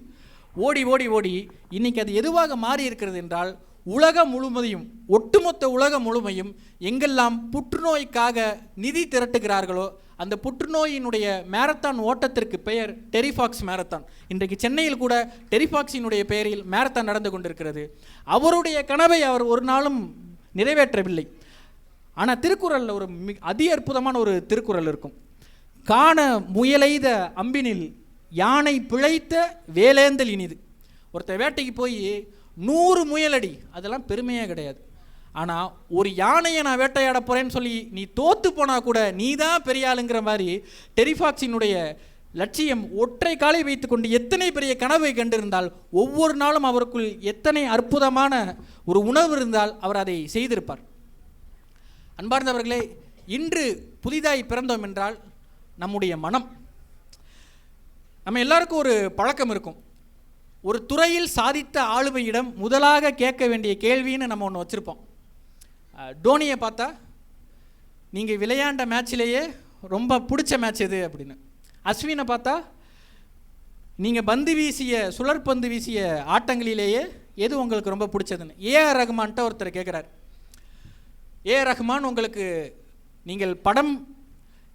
Speaker 1: ஓடி ஓடி ஓடி இன்னைக்கு அது எதுவாக மாறி இருக்கிறது என்றால், உலகம் முழுவதையும், ஒட்டுமொத்த உலகம் முழுமையும் எங்கெல்லாம் புற்றுநோய்க்காக நிதி திரட்டுகிறார்களோ அந்த புற்றுநோயினுடைய மேரத்தான் ஓட்டத்திற்கு பெயர் டெரிஃபாக்ஸ் மேரத்தான். இன்றைக்கு சென்னையில் கூட டெரிஃபாக்ஸினுடைய பெயரில் மேரத்தான் நடந்து கொண்டிருக்கிறது. அவருடைய கனவை அவர் ஒரு நாளும் நிறைவேற்றவில்லை. ஆனால் திருக்குறளில் ஒரு அதி அற்புதமான ஒரு திருக்குறள் இருக்கும். காண முயலெய்த அம்பினில் யானை பிழைத்த வேலேந்தல் இனிது. ஒருத்தர் வேட்டைக்கு போய் 100 முயலடி, அதெல்லாம் பெருமையே கிடையாது. ஆனால் ஒரு யானையை நான் வேட்டையாட போகிறேன்னு சொல்லி நீ தோற்று போனால் கூட நீ தான் பெரிய ஆளுங்கிற மாதிரி டெரிஃபாக்ஸினுடைய லட்சியம் ஒற்றை காலை வைத்துக்கொண்டு எத்தனை பெரிய கனவை கண்டிருந்தால், ஒவ்வொரு நாளும் அவருக்குள் எத்தனை அற்புதமான ஒரு உணர்வு இருந்தால் அவர் அதை செய்திருப்பார். அன்பார்ந்தவர்களே, இன்று புதிதாய் பிறந்தோம் என்றால் நம்முடைய மனம், நம்ம எல்லாருக்கும் ஒரு பழக்கம் இருக்கும். ஒரு துறையில் சாதித்த ஆளுமையிடம் முதலாக கேட்க வேண்டிய கேள்வின்னு நம்ம ஒன்று வச்சுருப்போம். டோனியை பார்த்தா நீங்கள் விளையாண்ட மேட்சிலேயே ரொம்ப பிடிச்ச மேட்ச் எது அப்படின்னு. அஸ்வினை பார்த்தா நீங்கள் பந்து வீசிய, சுழற்பந்து வீசிய ஆட்டங்களிலேயே எது உங்களுக்கு ரொம்ப பிடிச்சதுன்னு ஏஆர் ரஹ்மான்ட்ட ஒருத்தர் கேட்குறார். ஏஆர் ரஹ்மான், உங்களுக்கு நீங்கள் படம்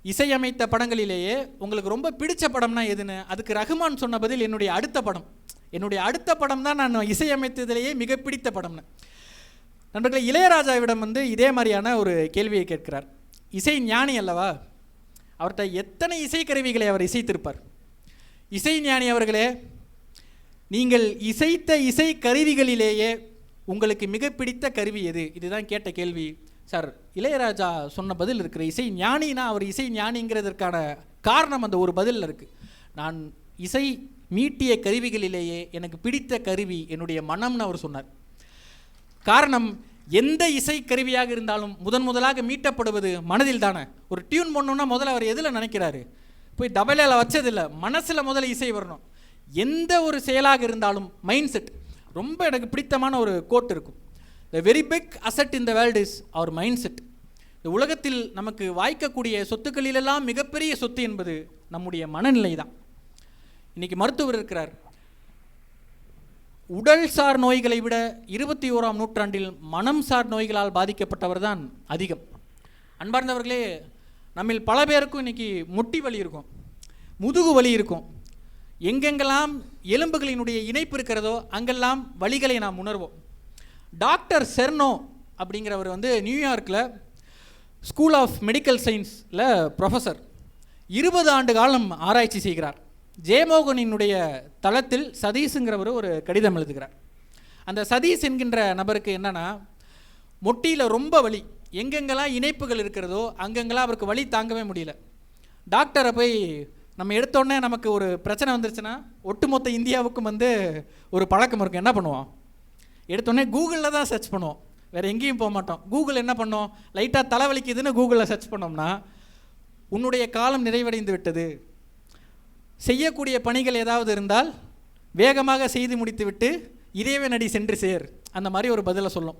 Speaker 1: இசையமைத்த படங்களிலேயே உங்களுக்கு ரொம்ப பிடிச்ச படம்னா எதுன்னு. அதுக்கு ரஹ்மான் சொன்ன பதில், என்னுடைய அடுத்த படம் தான் நான் இசையமைத்ததிலேயே மிக பிடித்த படம்னு. நண்பர்களே, இளையராஜாவிடம் இதே மாதிரியான ஒரு கேள்வியை கேட்கிறார். இசை ஞானி அல்லவா, அவர்கிட்ட எத்தனை இசைக்கருவிகளை அவர் இசைத்திருப்பார். இசை ஞானி அவர்களே, நீங்கள் இசைத்த இசை கருவிகளிலேயே உங்களுக்கு மிக பிடித்த கருவி எது? இதுதான் கேட்ட கேள்வி. சார், இளையராஜா சொன்ன பதில் இருக்கிற இசை ஞானினா அவர் இசை ஞானிங்கிறதுக்கான காரணம் அந்த ஒரு பதிலில் இருக்குது. நான் இசை மீட்டிய கருவிகளிலேயே எனக்கு பிடித்த கருவி என்னுடைய மனம்னு அவர் சொன்னார். காரணம், எந்த இசை கருவியாக இருந்தாலும் முதலாக மீட்டப்படுவது மனதில் தானே. ஒரு டியூன் பண்ணணும்னா முதல்ல அவர் எதில் நினைக்கிறாரு? போய் தபலையில் வச்சதில்லை, மனசில் முதல்ல இசை வரணும். எந்த ஒரு செயலாக இருந்தாலும் மைண்ட் செட். ரொம்ப எனக்கு பிடித்தமான ஒரு கோட் இருக்கும். The very big asset in the world is our mindset. இந்த உலகத்தில் நமக்கு வாய்க்கக்கூடிய சொத்துக்களிலெல்லாம் மிகப்பெரிய சொத்து என்பது நம்முடைய மனநிலை தான். இன்றைக்கி மருத்துவர் இருக்கிறார். உடல் சார் நோய்களை விட 21ஆம் நூற்றாண்டில் மனம் சார் நோய்களால் பாதிக்கப்பட்டவர் தான் அதிகம். அன்பார்ந்தவர்களே, நம்மில் பல பேருக்கும் இன்றைக்கி முட்டி வலி இருக்கும், முதுகு வலி இருக்கும். எங்கெங்கெல்லாம் எலும்புகளினுடைய இணைப்பு இருக்கிறதோ அங்கெல்லாம் வலிகளை நாம் உணர்வோம். டாக்டர் செர்னோ அப்படிங்கிறவர் நியூயார்க்கில் ஸ்கூல் ஆஃப் மெடிக்கல் சயின்ஸில் ப்ரொஃபஸர். 20 ஆண்டு காலம் ஆராய்ச்சி செய்கிறார். ஜெயமோகனினுடைய தளத்தில் சதீஷுங்கிறவர் ஒரு கடிதம் எழுதுகிறார். அந்த சதீஷ் என்கின்ற நபருக்கு என்னென்னா, முட்டியில் ரொம்ப வலி, எங்கெங்கெல்லாம் இணைப்புகள் இருக்கிறதோ அங்கெங்கெல்லாம் அவருக்கு வலி தாங்கவே முடியல. டாக்டரை போய் நம்ம எடுத்தோடனே நமக்கு ஒரு பிரச்சனை வந்துருச்சுன்னா ஒட்டுமொத்த இந்தியாவுக்கும் ஒரு பழக்கம் இருக்கும். என்ன பண்ணுவோம்? எடுத்தோடனே கூகுளில் தான் சர்ச் பண்ணுவோம், வேறு எங்கேயும் போக மாட்டோம். கூகுள் என்ன பண்ணோம்? லைட்டாக தலைவலிக்குதுன்னு கூகுளில் சர்ச் பண்ணோம்னா, உன்னுடைய காலம் நிறைவடைந்து விட்டது, செய்யக்கூடிய பணிகள் ஏதாவது இருந்தால் வேகமாக செய்து முடித்துவிட்டு இறைவனடி சென்று சேர், அந்த மாதிரி ஒரு பதிலை சொல்லும்.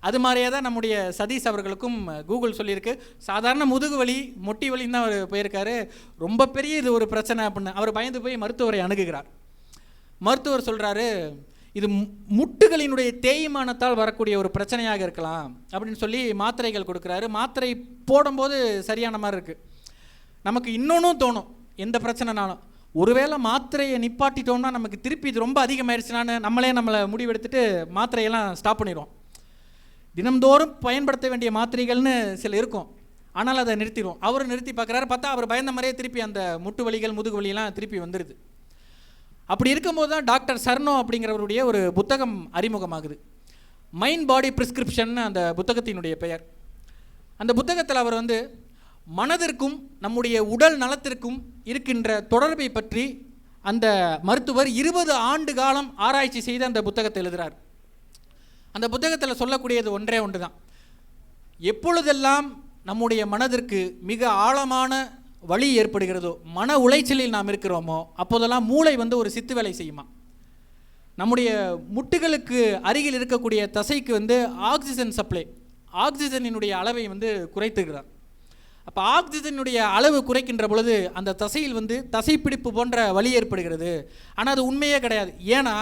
Speaker 1: அது மாதிரியே தான் நம்முடைய சதீஷ் அவர்களுக்கும் கூகுள் சொல்லியிருக்கு. சாதாரண முதுகு வலி, மொட்டி வலின்னு தான் அவர் போயிருக்காரு. ரொம்ப பெரிய இது ஒரு பிரச்சனை அப்படின்னு அவர் பயந்து போய் மருத்துவரை அணுகுகிறார். மருத்துவர் சொல்கிறாரு, இது முட்டுகளினுடைய தேய்மானத்தால் வரக்கூடிய ஒரு பிரச்சனையாக இருக்கலாம் அப்படின்னு சொல்லி மாத்திரைகள் கொடுக்குறாரு. மாத்திரை போடும்போது சரியான மாதிரி இருக்குது. நமக்கு இன்னொன்றும் தோணும், எந்த பிரச்சனைனாலும் ஒருவேளை மாத்திரையை நிப்பாட்டிட்டோம்னா நமக்கு திருப்பி இது ரொம்ப அதிகமாகிடுச்சுனான்னு நம்மளை முடிவெடுத்துட்டு மாத்திரையெல்லாம் ஸ்டாப் பண்ணிடுவோம். தினம்தோறும் பயன்படுத்த வேண்டிய மாத்திரைகள்னு சில இருக்கும், ஆனால் அதை நிறுத்திடுவோம். அவர் நிறுத்தி பார்க்குறாரு, பார்த்தா அவர் பயந்த மாதிரியே திருப்பி அந்த முட்டு வலிகள், முதுகு வலியெல்லாம் திருப்பி வந்துடுது. அப்படி இருக்கும்போது தான் டாக்டர் சர்னோ அப்படிங்கிறவருடைய ஒரு புத்தகம் அறிமுகமாகுது. மைண்ட் பாடி பிரிஸ்கிரிப்ஷன் அந்த புத்தகத்தினுடைய பெயர். அந்த புத்தகத்தில் அவர் மனதிற்கும் நம்முடைய உடல் நலத்திற்கும் இருக்கின்ற தொடர்பை பற்றி அந்த மருத்துவர் 20 ஆண்டு காலம் ஆராய்ச்சி செய்து அந்த புத்தகத்தை எழுதுகிறார். அந்த புத்தகத்தில் சொல்லக்கூடியது ஒன்றே ஒன்று தான். எப்பொழுதெல்லாம் நம்முடைய மனதிற்கு மிக ஆழமான வலி ஏற்படுகிறதோ, மன உளைச்சலில் நாம் இருக்கிறோமோ, அப்போதெல்லாம் மூளை ஒரு சித்து வேலை செய்யுமா. நம்முடைய முட்டுகளுக்கு அருகில் இருக்கக்கூடிய தசைக்கு வந்து ஆக்சிஜன் சப்ளை, ஆக்சிஜனினுடைய அளவை வந்து குறைத்துக்கிறார். அப்போ ஆக்சிஜனுடைய அளவு குறைக்கின்ற பொழுது அந்த தசையில் வந்து தசைப்பிடிப்பு போன்ற வலி ஏற்படுகிறது. ஆனால் அது உண்மையே கிடையாது. ஏன்னா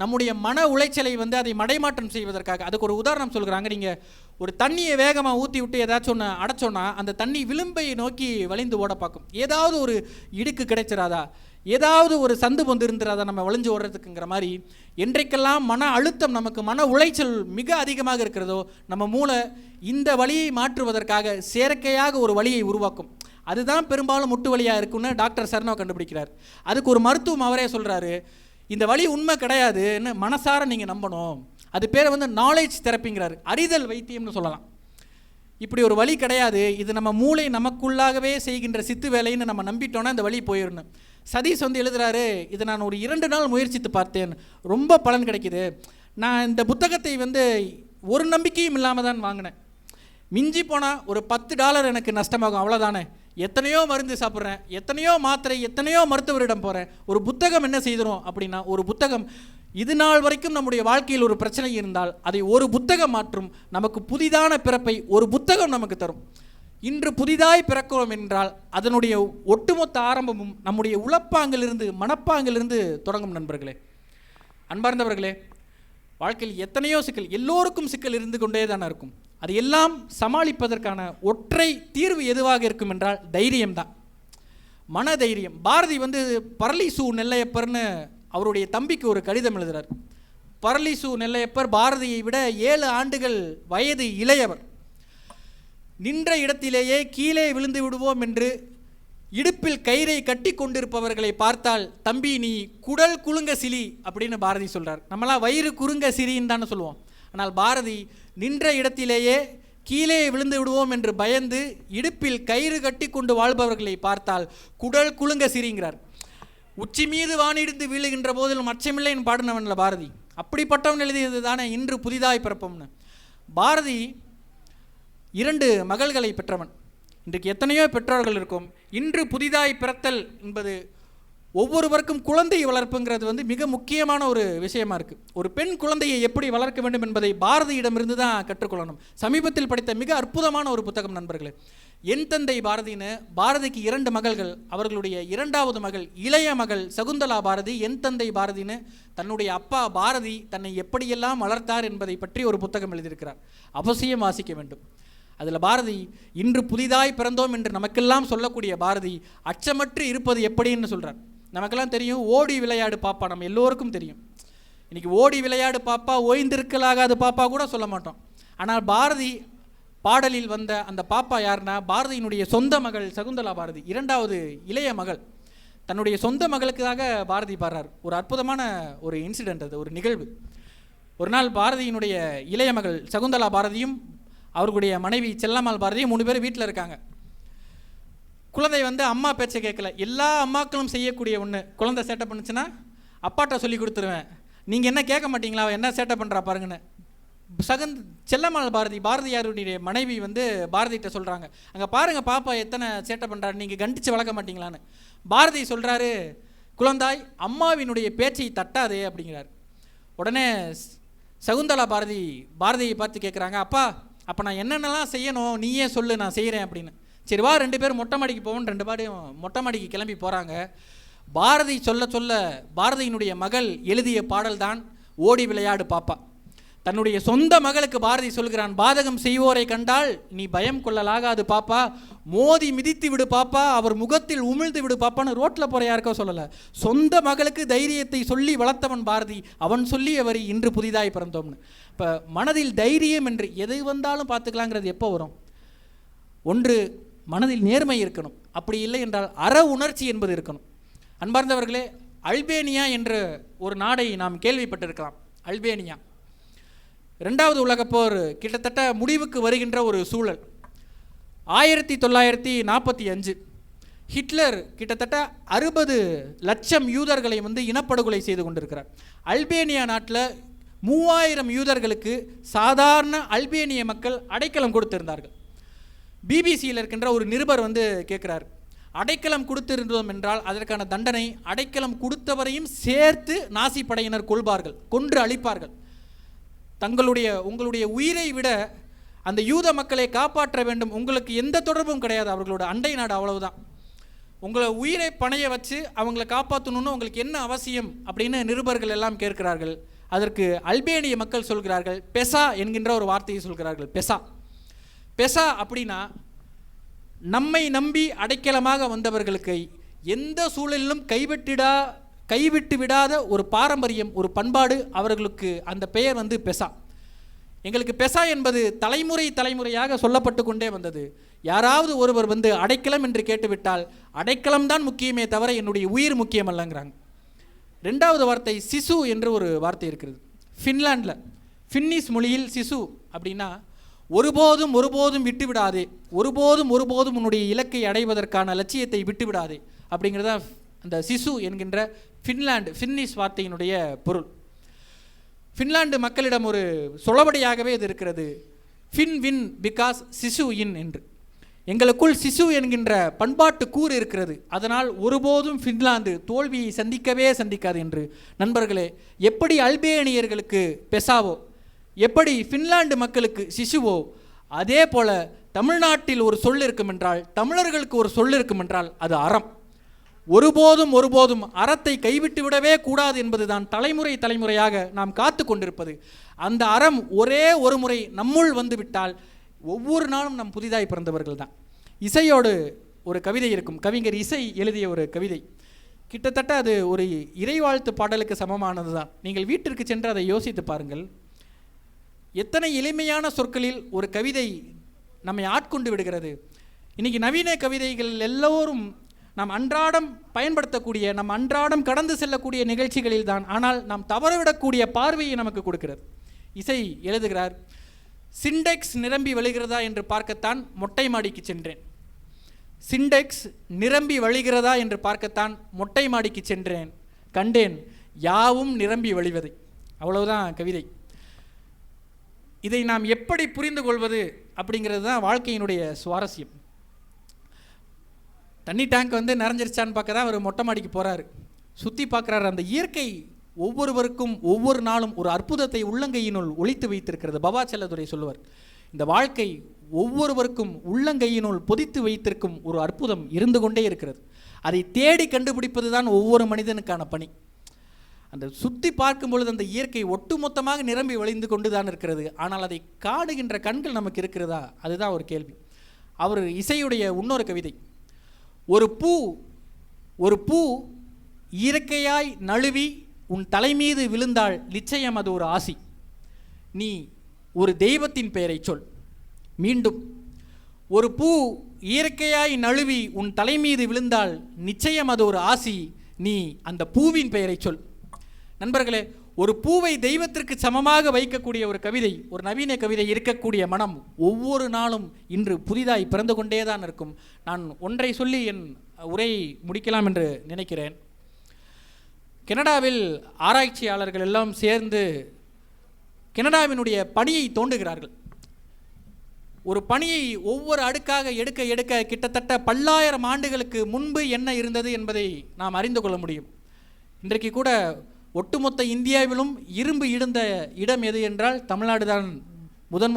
Speaker 1: நம்முடைய மன உளைச்சலை வந்து அதை மடைமாற்றம் செய்வதற்காக, அதுக்கு ஒரு உதாரணம் சொல்கிறாங்க. நீங்கள் ஒரு தண்ணியை வேகமாக ஊற்றி விட்டு ஏதாச்சும் ஒன்று அடைச்சோன்னா அந்த தண்ணி விளிம்பை நோக்கி வலிந்து ஓட பார்க்கும். ஏதாவது ஒரு இடுக்கு கிடைச்சிடாதா, ஏதாவது ஒரு சந்து பொந்து இருந்துடாதா நம்ம வலிஞ்சு ஓடுறதுக்குங்கிற மாதிரி, என்றைக்கெல்லாம் மன அழுத்தம் நமக்கு மன உளைச்சல் மிக அதிகமாக இருக்கிறதோ நம்ம மூளை இந்த வலியை மாற்றுவதற்காக செயற்கையாக ஒரு வலியை உருவாக்கும். அதுதான் பெரும்பாலும் முட்டு வலியாக இருக்குன்னு டாக்டர் சர்னோ கண்டுபிடிக்கிறார். அதுக்கு ஒரு மருத்துவம் அவரே சொல்கிறாரு, இந்த வலி உண்மை கிடையாதுன்னு மனசார நீங்கள் நம்பணும். அது பேர் வந்து நாலேஜ் தெரப்பிங்கிறாரு, அறிதல் வைத்தியம்னு சொல்லலாம். இப்படி ஒரு வழி கிடையாது, இது நம்ம மூளை நமக்குள்ளாகவே செய்கின்ற சித்து வேலைன்னு நம்ம நம்பிட்டோன்னா இந்த வழி போயிடணும். சதீஷ் வந்து எழுதுகிறாரு, இதை நான் ஒரு 2 நாள் முயற்சித்து பார்த்தேன், ரொம்ப பலன் கிடைக்கிது. நான் இந்த புத்தகத்தை வந்து ஒரு நம்பிக்கையும் இல்லாமல் தான் வாங்கினேன். மிஞ்சி போனால் ஒரு $10 எனக்கு நஷ்டமாகும், அவ்வளோதானே. எத்தனையோ மருந்து சாப்பிட்றேன், எத்தனையோ மாத்திரை, எத்தனையோ மருத்துவரிடம் போகிறேன். ஒரு புத்தகம் என்ன செய்திரும் அப்படின்னா, ஒரு புத்தகம் இது நாள் வரைக்கும் நம்முடைய வாழ்க்கையில் ஒரு பிரச்சனை இருந்தால் அதை ஒரு புத்தகம் மாற்றும். நமக்கு புதிதான பிறப்பை ஒரு புத்தகம் நமக்கு தரும். இன்று புதிதாய் பிறக்கிறோம் என்றால் அதனுடைய ஒட்டுமொத்த ஆரம்பமும் நம்முடைய உளப்பாங்கிலிருந்து, மனப்பாங்கிலிருந்து தொடங்கும். நண்பர்களே, அன்பார்ந்தவர்களே, வாழ்க்கையில் எத்தனையோ சிக்கல், எல்லோருக்கும் சிக்கல் இருந்து கொண்டே தானே இருக்கும். அது எல்லாம் சமாளிப்பதற்கான ஒற்றை தீர்வு எதுவாக இருக்கும் என்றால் தைரியம்தான், மன தைரியம். பாரதி வந்து பரளிசு நெல்லையப்பர்னு அவருடைய தம்பிக்கு ஒரு கடிதம் எழுதுகிறார். பரளிசு நெல்லையப்பர் பாரதியை விட 7 ஆண்டுகள் வயது இளையவர். நின்ற இடத்திலேயே கீழே விழுந்து விடுவோம் என்று இடுப்பில் கயிறை கட்டி கொண்டிருப்பவர்களை பார்த்தால், தம்பி நீ குடல் குலுங்க சிலி அப்படின்னு பாரதி சொல்கிறார். நம்மளாம் வயிறு குறுங்க சிரின்னு தானே சொல்லுவோம். ஆனால் பாரதி நின்ற இடத்திலேயே கீழே விழுந்து விடுவோம் என்று பயந்து இடுப்பில் கயிறு கட்டி கொண்டு வாழ்பவர்களை பார்த்தால் குடல் குலுங்க சிரிங்கிறார். உச்சி மீது வானிடிந்து வீழுகின்ற போதிலும் அச்சமில்லைன்னு பாடினவன்ல பாரதி. அப்படிப்பட்டவன் எழுதியது தானே இன்று புதிதாய் பிறப்போம்னு. பாரதி 2 மகள்களை பெற்றவன். இன்றைக்கு எத்தனையோ பெற்றோர்கள் இருக்கும். இன்று புதிதாய் பிறத்தல் என்பது ஒவ்வொருவருக்கும் குழந்தை வளர்ப்புங்கிறது வந்து மிக முக்கியமான ஒரு விஷயமா இருக்குது. ஒரு பெண் குழந்தையை எப்படி வளர்க்க வேண்டும் என்பதை பாரதியிடமிருந்து தான் கற்றுக்கொள்ளணும். சமீபத்தில் படித்த மிக அற்புதமான ஒரு புத்தகம் நண்பர்களே. என் தந்தை பாரதின்னு, பாரதிக்கு 2 மகள்கள். அவர்களுடைய 2வது மகள், இளைய மகள் சகுந்தலா பாரதி, என் தந்தை பாரதின்னு தன்னுடைய அப்பா பாரதி தன்னை எப்படியெல்லாம் வளர்த்தார் என்பதை பற்றி ஒரு புத்தகம் எழுதியிருக்கிறார். அவசியம் வாசிக்க வேண்டும். அதில் பாரதி இன்று புதிதாய் பிறந்தோம் என்று நமக்கெல்லாம் சொல்லக்கூடிய பாரதி அச்சமற்று இருப்பது எப்படின்னு சொல்கிறார். நமக்கெல்லாம் தெரியும் ஓடி விளையாடு பாப்பா, நம்ம எல்லோருக்கும் தெரியும். இன்றைக்கி ஓடி விளையாடு பாப்பா, ஓய்ந்திருக்கலாகாது பாப்பா கூட சொல்ல மாட்டோம். ஆனால் பாரதி பாடலில் வந்த அந்த பாப்பா யாருன்னா, பாரதியினுடைய சொந்த மகள் சகுந்தலா பாரதி, 2வது இளைய மகள். தன்னுடைய சொந்த மகளுக்காக பாரதி பாடுறார். ஒரு அற்புதமான ஒரு இன்சிடெண்ட், அது ஒரு நிகழ்வு. ஒரு நாள் பாரதியினுடைய இளைய மகள் சகுந்தலா பாரதியும் அவர்களுடைய மனைவி செல்லம்மாள் பாரதியும் 3 பேர் வீட்டில் இருக்காங்க. குழந்தை வந்து அம்மா பேச்சை கேட்கல. எல்லா அம்மாக்களும் செய்யக்கூடிய ஒன்று, குழந்தை சேட்டை பண்ணுச்சுன்னா அப்பாட்ட சொல்லி கொடுத்துருவேன், நீங்கள் என்ன கேட்க மாட்டீங்களா, என்ன சேட்டை பண்ணுறா பாருங்கன்னு. செல்லம்மாள் பாரதி, பாரதியாருடைய மனைவி வந்து பாரதிகிட்ட சொல்கிறாங்க, அங்கே பாருங்கள் பாப்பா எத்தனை சேட்டை பண்ணுறாரு, நீங்கள் கண்டித்து வளர்க்க மாட்டீங்களான்னு. பாரதி சொல்கிறாரு, குழந்தாய் அம்மாவினுடைய பேச்சை தட்டாதே அப்படிங்கிறார். உடனே சகுந்தலா பாரதி பாரதியை பார்த்து கேட்குறாங்க, அப்பா அப்போ நான் என்னென்னலாம் செய்யணும் நீயே சொல்லு, நான் செய்கிறேன் அப்படின்னு. சரி வா 2 பேரும் மொட்டை மாடிக்கு போவோம். 2 பேரும் மொட்டை மாடிக்கு கிளம்பி போகிறாங்க. பாரதி சொல்ல சொல்ல பாரதியினுடைய மகள் எழுதிய பாடல் தான் ஓடி விளையாடு பாப்பா. தன்னுடைய சொந்த மகளுக்கு பாரதி சொல்கிறான், பாதகம் செய்வோரை கண்டால் நீ பயம் கொள்ளலாகாது பாப்பா, மோதி மிதித்து விடு பாப்பா, அவர் முகத்தில் உமிழ்ந்து விடு பாப்பான்னு ரோட்டில் போகிற யாருக்கோ சொல்லலை. சொந்த மகளுக்கு தைரியத்தை சொல்லி வளர்த்தவன் பாரதி. அவன் சொல்லி அவர் இன்று புதிதாய் பிறந்தோம்னு. இப்போ மனதில் தைரியம் என்று எது வந்தாலும் பார்த்துக்கலாங்கிறது எப்போ வரும்? ஒன்று, மனதில் நேர்மை இருக்கணும். அப்படி இல்லை என்றால் அற உணர்ச்சி என்பது இருக்கணும். அன்பார்ந்தவர்களே, அல்பேனியா என்ற ஒரு நாடை நாம் கேள்விப்பட்டிருக்கலாம். அல்பேனியா 2வது உலகப்போர் கிட்டத்தட்ட முடிவுக்கு வருகின்ற ஒரு சூழல். 1945 ஹிட்லர் கிட்டத்தட்ட 60 லட்சம் யூதர்களை வந்து இனப்படுகொலை செய்து கொண்டிருக்கிறார். அல்பேனியா நாட்டில் 3000 யூதர்களுக்கு சாதாரண அல்பேனிய மக்கள் அடைக்கலம் கொடுத்திருந்தார்கள். பிபிசியில் இருக்கின்ற ஒரு நிருபர் வந்து கேட்குறார், அடைக்கலம் கொடுத்திருந்தோம் என்றால் அதற்கான தண்டனை அடைக்கலம் கொடுத்தவரையும் சேர்த்து நாசி படையினர் கொள்வார்கள், கொன்று அழிப்பார்கள். உங்களுடைய உயிரை விட அந்த யூத மக்களை காப்பாற்ற வேண்டும், உங்களுக்கு எந்த தொடர்பும் கிடையாது, அவர்களோட அண்டை நாடு, அவ்வளவுதான். உங்களை உயிரை பணைய வச்சு அவங்கள காப்பாற்றணும்னு உங்களுக்கு என்ன அவசியம் அப்படின்னு நிருபர்கள் எல்லாம் கேட்கிறார்கள். அதற்கு அல்பேனிய மக்கள் சொல்கிறார்கள், பெசா என்கின்ற ஒரு வார்த்தையை சொல்கிறார்கள். பெசா அப்படின்னா நம்மை நம்பி அடைக்கலமாக வந்தவர்களுக்கு எந்த சூழலிலும் கைவிட்டு விடாத ஒரு பாரம்பரியம், ஒரு பண்பாடு அவர்களுக்கு. அந்த பெயர் பெசா. எங்களுக்கு பெசா என்பது தலைமுறையாக சொல்லப்பட்டு கொண்டே வந்தது. யாராவது ஒருவர் அடைக்கலம் என்று கேட்டுவிட்டால் அடைக்கலம்தான் முக்கியமே தவிர என்னுடைய உயிர் முக்கியம் அல்லங்கிறாங்க. ரெண்டாவது வார்த்தை சிசு என்று ஒரு வார்த்தை இருக்கிறது. ஃபின்லாண்டில் ஃபின்னிஷ் மொழியில் சிசு அப்படின்னா ஒருபோதும் விட்டு விடாதே, ஒருபோதும் உன்னுடைய இலக்கை அடைவதற்கான லட்சியத்தை விட்டு விடாதே அப்படிங்கிறதா அந்த சிசு என்கின்ற ஃபின்னிஷ் வார்த்தையினுடைய பொருள். ஃபின்லாந்து மக்களிடம் ஒரு சொலவடையாகவே இது இருக்கிறது, ஃபின் வின் பிகாஸ் சிசு இன் என்று. எங்களுக்குள் சிசு என்கின்ற பண்பாட்டு கூறு இருக்கிறது, அதனால் ஒருபோதும் ஃபின்லாந்து தோல்வியை சந்திக்காது என்று. நண்பர்களே, எப்படி அல்பேனியர்களுக்கு பெசாவோ, எப்படி ஃபின்லாந்து மக்களுக்கு சிசுவோ, அதே போல தமிழ்நாட்டில் ஒரு சொல் இருக்கும் என்றால், தமிழர்களுக்கு ஒரு சொல் இருக்கும் என்றால் அது அறம். ஒருபோதும் அறத்தை கைவிட்டு விடவே கூடாது என்பதுதான் தலைமுறையாக நாம் காத்து கொண்டிருப்பது. அந்த அறம் ஒரே ஒரு முறை நம்முள் வந்துவிட்டால் ஒவ்வொரு நாளும் நம் புதிதாய் பிறந்தவர்கள் தான். இசையோடு ஒரு கவிதை இருக்கும், கவிஞர் இசை எழுதிய ஒரு கவிதை. கிட்டத்தட்ட அது ஒரு இறைவாழ்த்து பாடலுக்கு சமமானது தான். நீங்கள் வீட்டிற்கு சென்று அதை யோசித்து பாருங்கள். எத்தனை எளிமையான சொற்களில் ஒரு கவிதை நம்மை ஆட்கொண்டு விடுகிறது. இன்றைக்கி நவீன கவிதைகள் எல்லோரும் நாம் அன்றாடம் பயன்படுத்தக்கூடிய, நம் அன்றாடம் கடந்து செல்லக்கூடிய நிகழ்ச்சிகளில் தான். ஆனால் நாம் தவறவிடக்கூடிய பார்வையை நமக்கு கொடுக்கிறது. இசை எழுதுகிறார், சிண்டெக்ஸ் நிரம்பி வழிகிறதா என்று பார்க்கத்தான் மொட்டை மாடிக்கு சென்றேன். சிண்டெக்ஸ் நிரம்பி வழிகிறதா என்று பார்க்கத்தான் மொட்டை மாடிக்கு சென்றேன், கண்டேன் யாவும் நிரம்பி வழிவதை. அவ்வளவுதான் கவிதை. இதை நாம் எப்படி புரிந்து கொள்வது அப்படிங்கிறது தான் வாழ்க்கையினுடைய சுவாரஸ்யம். தண்ணி டேங்க் நிறைஞ்சிருச்சான்னு பார்க்க தான் அவர் மொட்டை மாடிக்கு போகிறாரு, சுற்றி பார்க்குறாரு. அந்த இயற்கை ஒவ்வொருவருக்கும் ஒவ்வொரு நாளும் ஒரு அற்புதத்தை உள்ளங்கையினுள் ஒளித்து வைத்திருக்கிறது. பவா செல்லதுரை சொல்லுவார், இந்த வாழ்க்கை ஒவ்வொருவருக்கும் உள்ளங்கையினுள் பொதித்து வைத்திருக்கும் ஒரு அற்புதம் இருந்து கொண்டே இருக்கிறது. அதை தேடி கண்டுபிடிப்பது தான் ஒவ்வொரு மனிதனுக்கான பணி. அந்த சுற்றி பார்க்கும் பொழுது அந்த இயற்கை ஒட்டுமொத்தமாக நிரம்பி வழிந்து கொண்டு தான் இருக்கிறது. ஆனால் அதை காடுகின்ற கண்கள் நமக்கு இருக்கிறதா, அதுதான் ஒரு கேள்வி. அவர் இசையுடைய இன்னொரு கவிதை, ஒரு பூ இயற்கையாய் நழுவி உன் தலைமீது விழுந்தால் நிச்சயம் அது ஒரு ஆசி. நீ ஒரு தெய்வத்தின் பெயரை சொல். மீண்டும், ஒரு பூ இயற்கையாய் நழுவி உன் தலைமீது விழுந்தால் நிச்சயம் அது ஒரு ஆசி. நீ அந்த பூவின் பெயரை சொல். நண்பர்களே, ஒரு பூவை தெய்வத்திற்கு சமமாக வைக்கக்கூடிய ஒரு கவிதை, ஒரு நவீன கவிதை இருக்கக்கூடிய மனம் ஒவ்வொரு நாளும் இன்று புதிதாய் பிறந்து கொண்டே தான் இருக்கும். நான் ஒன்றை சொல்லி என் உரையை முடிக்கலாம் என்று நினைக்கிறேன். கனடாவில் ஆராய்ச்சியாளர்கள் எல்லாம் சேர்ந்து கனடாவினுடைய பனியை தோண்டுகிறார்கள். ஒரு பனியை ஒவ்வொரு அடுக்காக எடுக்க கிட்டத்தட்ட பல்லாயிரம் ஆண்டுகளுக்கு முன்பு என்ன இருந்தது என்பதை நாம் அறிந்து கொள்ள முடியும். இன்றைக்கு கூட ஒட்டுமொத்த இந்தியாவிலும் இரும்பு இருந்த இடம் எது என்றால் தமிழ்நாடு தான்.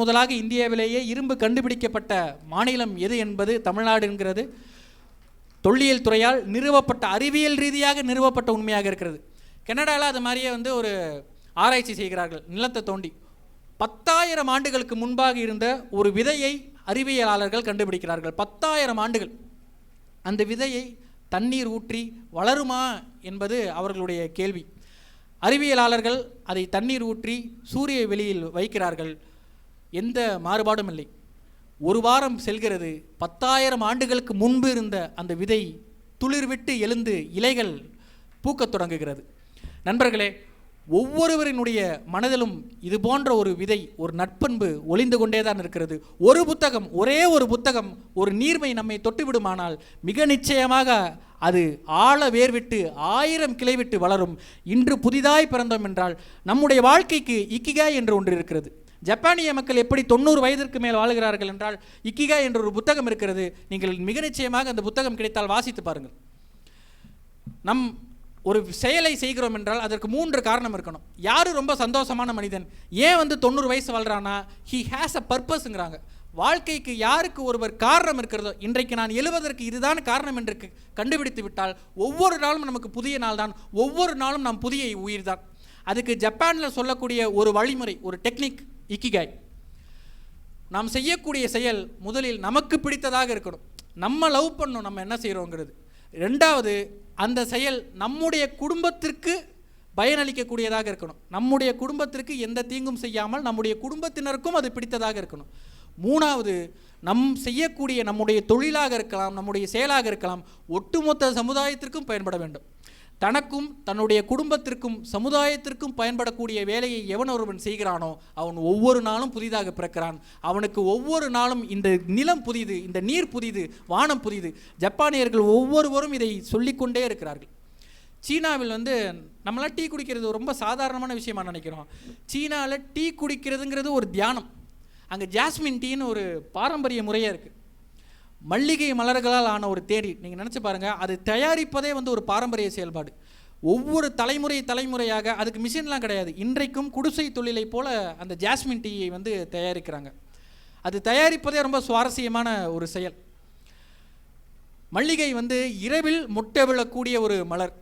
Speaker 1: முதலாக இந்தியாவிலேயே இரும்பு கண்டுபிடிக்கப்பட்ட மாநிலம் எது என்பது தமிழ்நாடு என்கிறது தொல்லியல் துறையால் நிறுவப்பட்ட, அறிவியல் ரீதியாக நிறுவப்பட்ட உண்மையாக இருக்கிறது. கனடாவில் அது மாதிரியே ஒரு ஆராய்ச்சி செய்கிறார்கள். நிலத்தை தோண்டி 10,000 ஆண்டுகளுக்கு முன்பாக இருந்த ஒரு விதையை அறிவியலாளர்கள் கண்டுபிடிக்கிறார்கள். 10,000 ஆண்டுகள். அந்த விதையை தண்ணீர் ஊற்றி வளருமா என்பது அவர்களுடைய கேள்வி. அறிவியலாளர்கள் அதை தண்ணீர் ஊற்றி சூரிய வெளியில் வைக்கிறார்கள். எந்த மாறுபாடும் இல்லை. ஒரு வாரம் செல்கிறது. 10,000 ஆண்டுகளுக்கு முன்பு இருந்த அந்த விதை துளிர்விட்டு எழுந்து இலைகள் பூக்கத் தொடங்குகிறது. நண்பர்களே, ஒவ்வொருவரினுடைய மனதிலும் இது போன்ற ஒரு விதை, ஒரு நட்பண்பு ஒளிந்து கொண்டே தான் இருக்கிறது. ஒரு புத்தகம், ஒரே ஒரு புத்தகம், ஒரு நீர்மை நம்மை தொட்டுவிடுமானால் மிக நிச்சயமாக அது ஆழ வேர்விட்டு 1000 கிளை விட்டு வளரும். இன்று புதிதாய் பிறந்தோம் என்றால் நம்முடைய வாழ்க்கைக்கு இக்கிகாய் என்று ஒன்று இருக்கிறது. ஜப்பானிய மக்கள் எப்படி 90 வயதிற்கு மேல் வாழுகிறார்கள் என்றால் இக்கிகாய் என்ற ஒரு புத்தகம் இருக்கிறது. நீங்கள் மிக நிச்சயமாக அந்த புத்தகம் கிடைத்தால் வாசித்து பாருங்கள். நம் ஒரு செயலை செய்கிறோம் என்றால் அதற்கு 3 காரணம் இருக்கணும். யார் ரொம்ப சந்தோஷமான மனிதன், ஏன் 90 வயசு வாழ்கிறானா, ஹி ஹேஸ் அ பர்பஸ்ங்கிறாங்க. வாழ்க்கைக்கு யாருக்கு ஒருவர் காரணம் இருக்கிறதோ, இன்றைக்கு நான் எழுவதற்கு இதுதான் காரணம் என்று கண்டுபிடித்து விட்டால் ஒவ்வொரு நாளும் நமக்கு புதிய நாள் தான், ஒவ்வொரு நாளும் நாம் புதிய உயிர் தான். அதுக்கு ஜப்பானில் சொல்லக்கூடிய ஒரு வழிமுறை, ஒரு டெக்னிக் இக்கிகாய். நாம் செய்யக்கூடிய செயல் முதலில் நமக்கு பிடித்ததாக இருக்கணும். நம்ம லவ் பண்ணணும் நம்ம என்ன செய்கிறோங்கிறது. 2வது, அந்த செயல் நம்முடைய குடும்பத்திற்கு பயனளிக்கக்கூடியதாக இருக்கணும். நம்முடைய குடும்பத்திற்கு எந்த தீங்கும் செய்யாமல் நம்முடைய குடும்பத்தினருக்கும் அது பிடித்ததாக இருக்கணும். 3வது, நம் செய்யக்கூடிய நம்முடைய தொழிலாக இருக்கலாம், நம்முடைய செயலாக இருக்கலாம், ஒட்டுமொத்த சமுதாயத்திற்கும் பயன்பட வேண்டும். தனக்கும் தன்னுடைய குடும்பத்திற்கும் சமுதாயத்திற்கும் பயன்படக்கூடிய வேலையை எவன் ஒருவன் செய்கிறானோ அவன் ஒவ்வொரு நாளும் புதிதாக பிறக்கிறான். அவனுக்கு ஒவ்வொரு நாளும் இந்த நிலம் புதிது, இந்த நீர் புதிது, வானம் புதிது. ஜப்பானியர்கள் ஒவ்வொருவரும் இதை சொல்லிக்கொண்டே இருக்கிறார்கள். சீனாவில் நம்மளாம் டீ குடிக்கிறது ரொம்ப சாதாரணமான விஷயமா நினைக்கிறோம். சீனாவில் டீ குடிக்கிறதுங்கிறது ஒரு தியானம். அங்கே ஜாஸ்மின் டீன்னு ஒரு பாரம்பரிய முறையாக இருக்குது. மல்லிகை மலர்களால் ஆன ஒரு தேநீர். நீங்கள் நினச்சி பாருங்கள், அது தயாரிப்பதே ஒரு பாரம்பரிய செயல்பாடு. ஒவ்வொரு தலைமுறையாக, அதுக்கு மிஷின்லாம் கிடையாது. இன்றைக்கும் குடிசை தொழிலை போல் அந்த ஜாஸ்மின் டீயை தயாரிக்கிறாங்க. அது தயாரிப்பதே ரொம்ப சுவாரஸ்யமான ஒரு செயல். மல்லிகை இரவில் மொட்டை விழக்கூடிய ஒரு மலர்.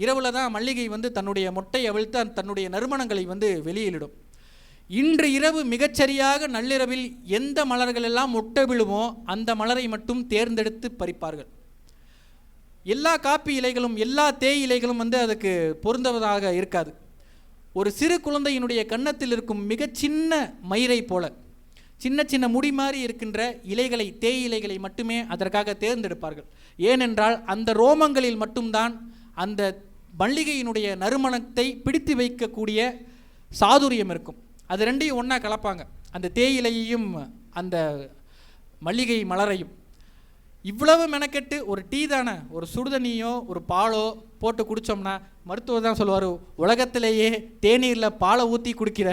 Speaker 1: இரவில் தான் மல்லிகை தன்னுடைய மொட்டை அவிழ்த்து தன்னுடைய நறுமணங்களை வெளியிடும். இன்று இரவு மிகச்சரியாக நள்ளிரவில் எந்த மலர்கள் எல்லாம் மொட்டை விழுமோ அந்த மலரை மட்டும் தேர்ந்தெடுத்து பறிப்பார்கள். எல்லா காப்பி இலைகளும் எல்லா தேய் இலைகளும் அதுக்கு பொருந்தவதாக இருக்காது. ஒரு சிறு குழந்தையினுடைய கன்னத்தில் இருக்கும் மிக சின்ன மயிரை போல சின்ன சின்ன முடி மாதிரி இருக்கின்ற இலைகளை, தேய் இலைகளை மட்டுமே அதற்காக தேர்ந்தெடுப்பார்கள். ஏனென்றால் அந்த ரோமங்களில் மட்டும்தான் அந்த மல்லிகையினுடைய நறுமணத்தை பிடித்து வைக்கக்கூடிய சாதுரியம் இருக்கும். அது ரெண்டையும் ஒன்றா கலப்பாங்க, அந்த தேயிலையையும் அந்த மல்லிகை மலரையும். இவ்வளவு மெனக்கெட்டு ஒரு டீ தானே, ஒரு சுடுதண்ணியோ ஒரு பாலோ போட்டு குடித்தோம்னா, மருத்துவர் தான் சொல்லுவார், உலகத்திலேயே தேநீரில் பாலை ஊற்றி குடிக்கிற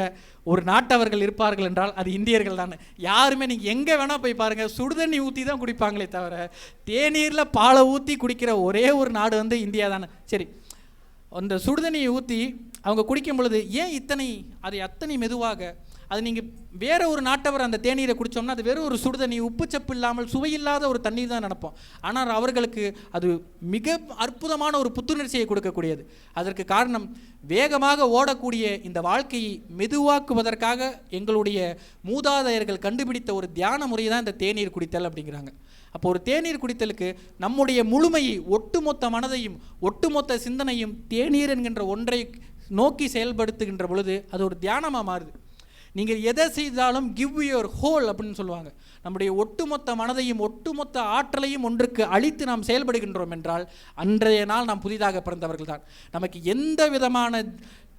Speaker 1: ஒரு நாட்டவர்கள் இருப்பார்கள் என்றால் அது இந்தியர்கள் தானே. யாருமே நீங்கள் எங்கே வேணால் போய் பாருங்கள், சுடுதண்ணி ஊற்றி தான் குடிப்பாங்களே தவிர தேநீரில் பாலை ஊற்றி குடிக்கிற ஒரே ஒரு நாடு இந்தியா தானே. சரி, அந்த சுடுதண்ணியை ஊற்றி அவங்க குடிக்கும் பொழுது ஏன் அதை அத்தனை மெதுவாக, அது நீங்கள் வேற ஒரு நாட்டவர் அந்த தேநீரை குடித்தோம்னா அது வெறும் ஒரு சுடுதண்ணி, உப்பு சப்பு இல்லாமல் சுவையில்லாத ஒரு தண்ணீர் தான் நினைப்போம். ஆனால் அவர்களுக்கு அது மிக அற்புதமான ஒரு புத்துணர்ச்சியை கொடுக்கக்கூடியது. அதற்கு காரணம் வேகமாக ஓடக்கூடிய இந்த வாழ்க்கையை மெதுவாக்குவதற்காக எங்களுடைய மூதாதையர்கள் கண்டுபிடித்த ஒரு தியான முறை தான் இந்த தேநீர் குடித்தல் அப்படிங்கிறாங்க. அப்போ ஒரு தேநீர் குடித்தலுக்கு நம்முடைய முழுமையை, ஒட்டுமொத்த மனதையும் ஒட்டுமொத்த சிந்தனையும் தேநீர் என்கின்ற ஒன்றை நோக்கி செயல்படுத்துகின்ற பொழுது அது ஒரு தியானமாக மாறுது. நீங்கள் எதை செய்தாலும் கிவ் யுவர் ஹோல் அப்படின்னு சொல்லுவாங்க. நம்முடைய ஒட்டுமொத்த மனதையும் ஒட்டுமொத்த ஆற்றலையும் ஒன்றுக்கு அழித்து நாம் செயல்படுகின்றோம் என்றால் அன்றைய நாள் நாம் புதிதாக பிறந்தவர்கள் தான். நமக்கு எந்த விதமான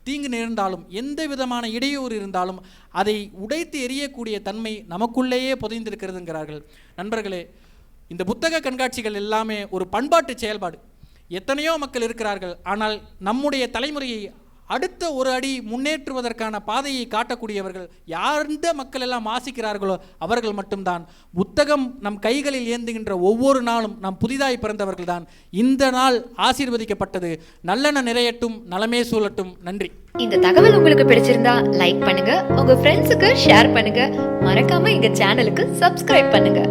Speaker 1: தீங்கு நேர்ந்தாலும், எந்த விதமான இடையூறு இருந்தாலும் அதை உடைத்து எறியக்கூடிய தன்மை நமக்குள்ளேயே புதைந்திருக்கிறதுங்கிறார்கள். நண்பர்களே, இந்த புத்தக கண்காட்சிகள் எல்லாமே ஒரு பண்பாட்டு செயல்பாடு. எத்தனையோ மக்கள் இருக்கிறார்கள், ஆனால் நம்முடைய தலைமுறையை அடுத்த ஒரு அடி முன்னேற்றுவதற்கான பாதையை காட்டக்கூடியவர்கள் யார்ந்த மக்கள் எல்லாம் ஆசிக்கிறார்களோ அவர்கள் மட்டும்தான். புத்தகம் நம் கைகளில் ஏந்துகின்ற ஒவ்வொரு நாளும் நாம் புதிதாய் பிறந்தவர்கள் தான். இந்த நாள் ஆசீர்வதிக்கப்பட்டது. நல்லெண்ண நிறையட்டும், நலமே சூழட்டும். நன்றி.
Speaker 2: இந்த தகவல் உங்களுக்கு பிடிச்சிருந்தா லைக் பண்ணுங்க, உங்க ஃப்ரெண்ட்ஸுக்கு ஷேர் பண்ணுங்க, மறக்காம எங்க சேனலுக்கு சப்ஸ்கிரைப் பண்ணுங்க.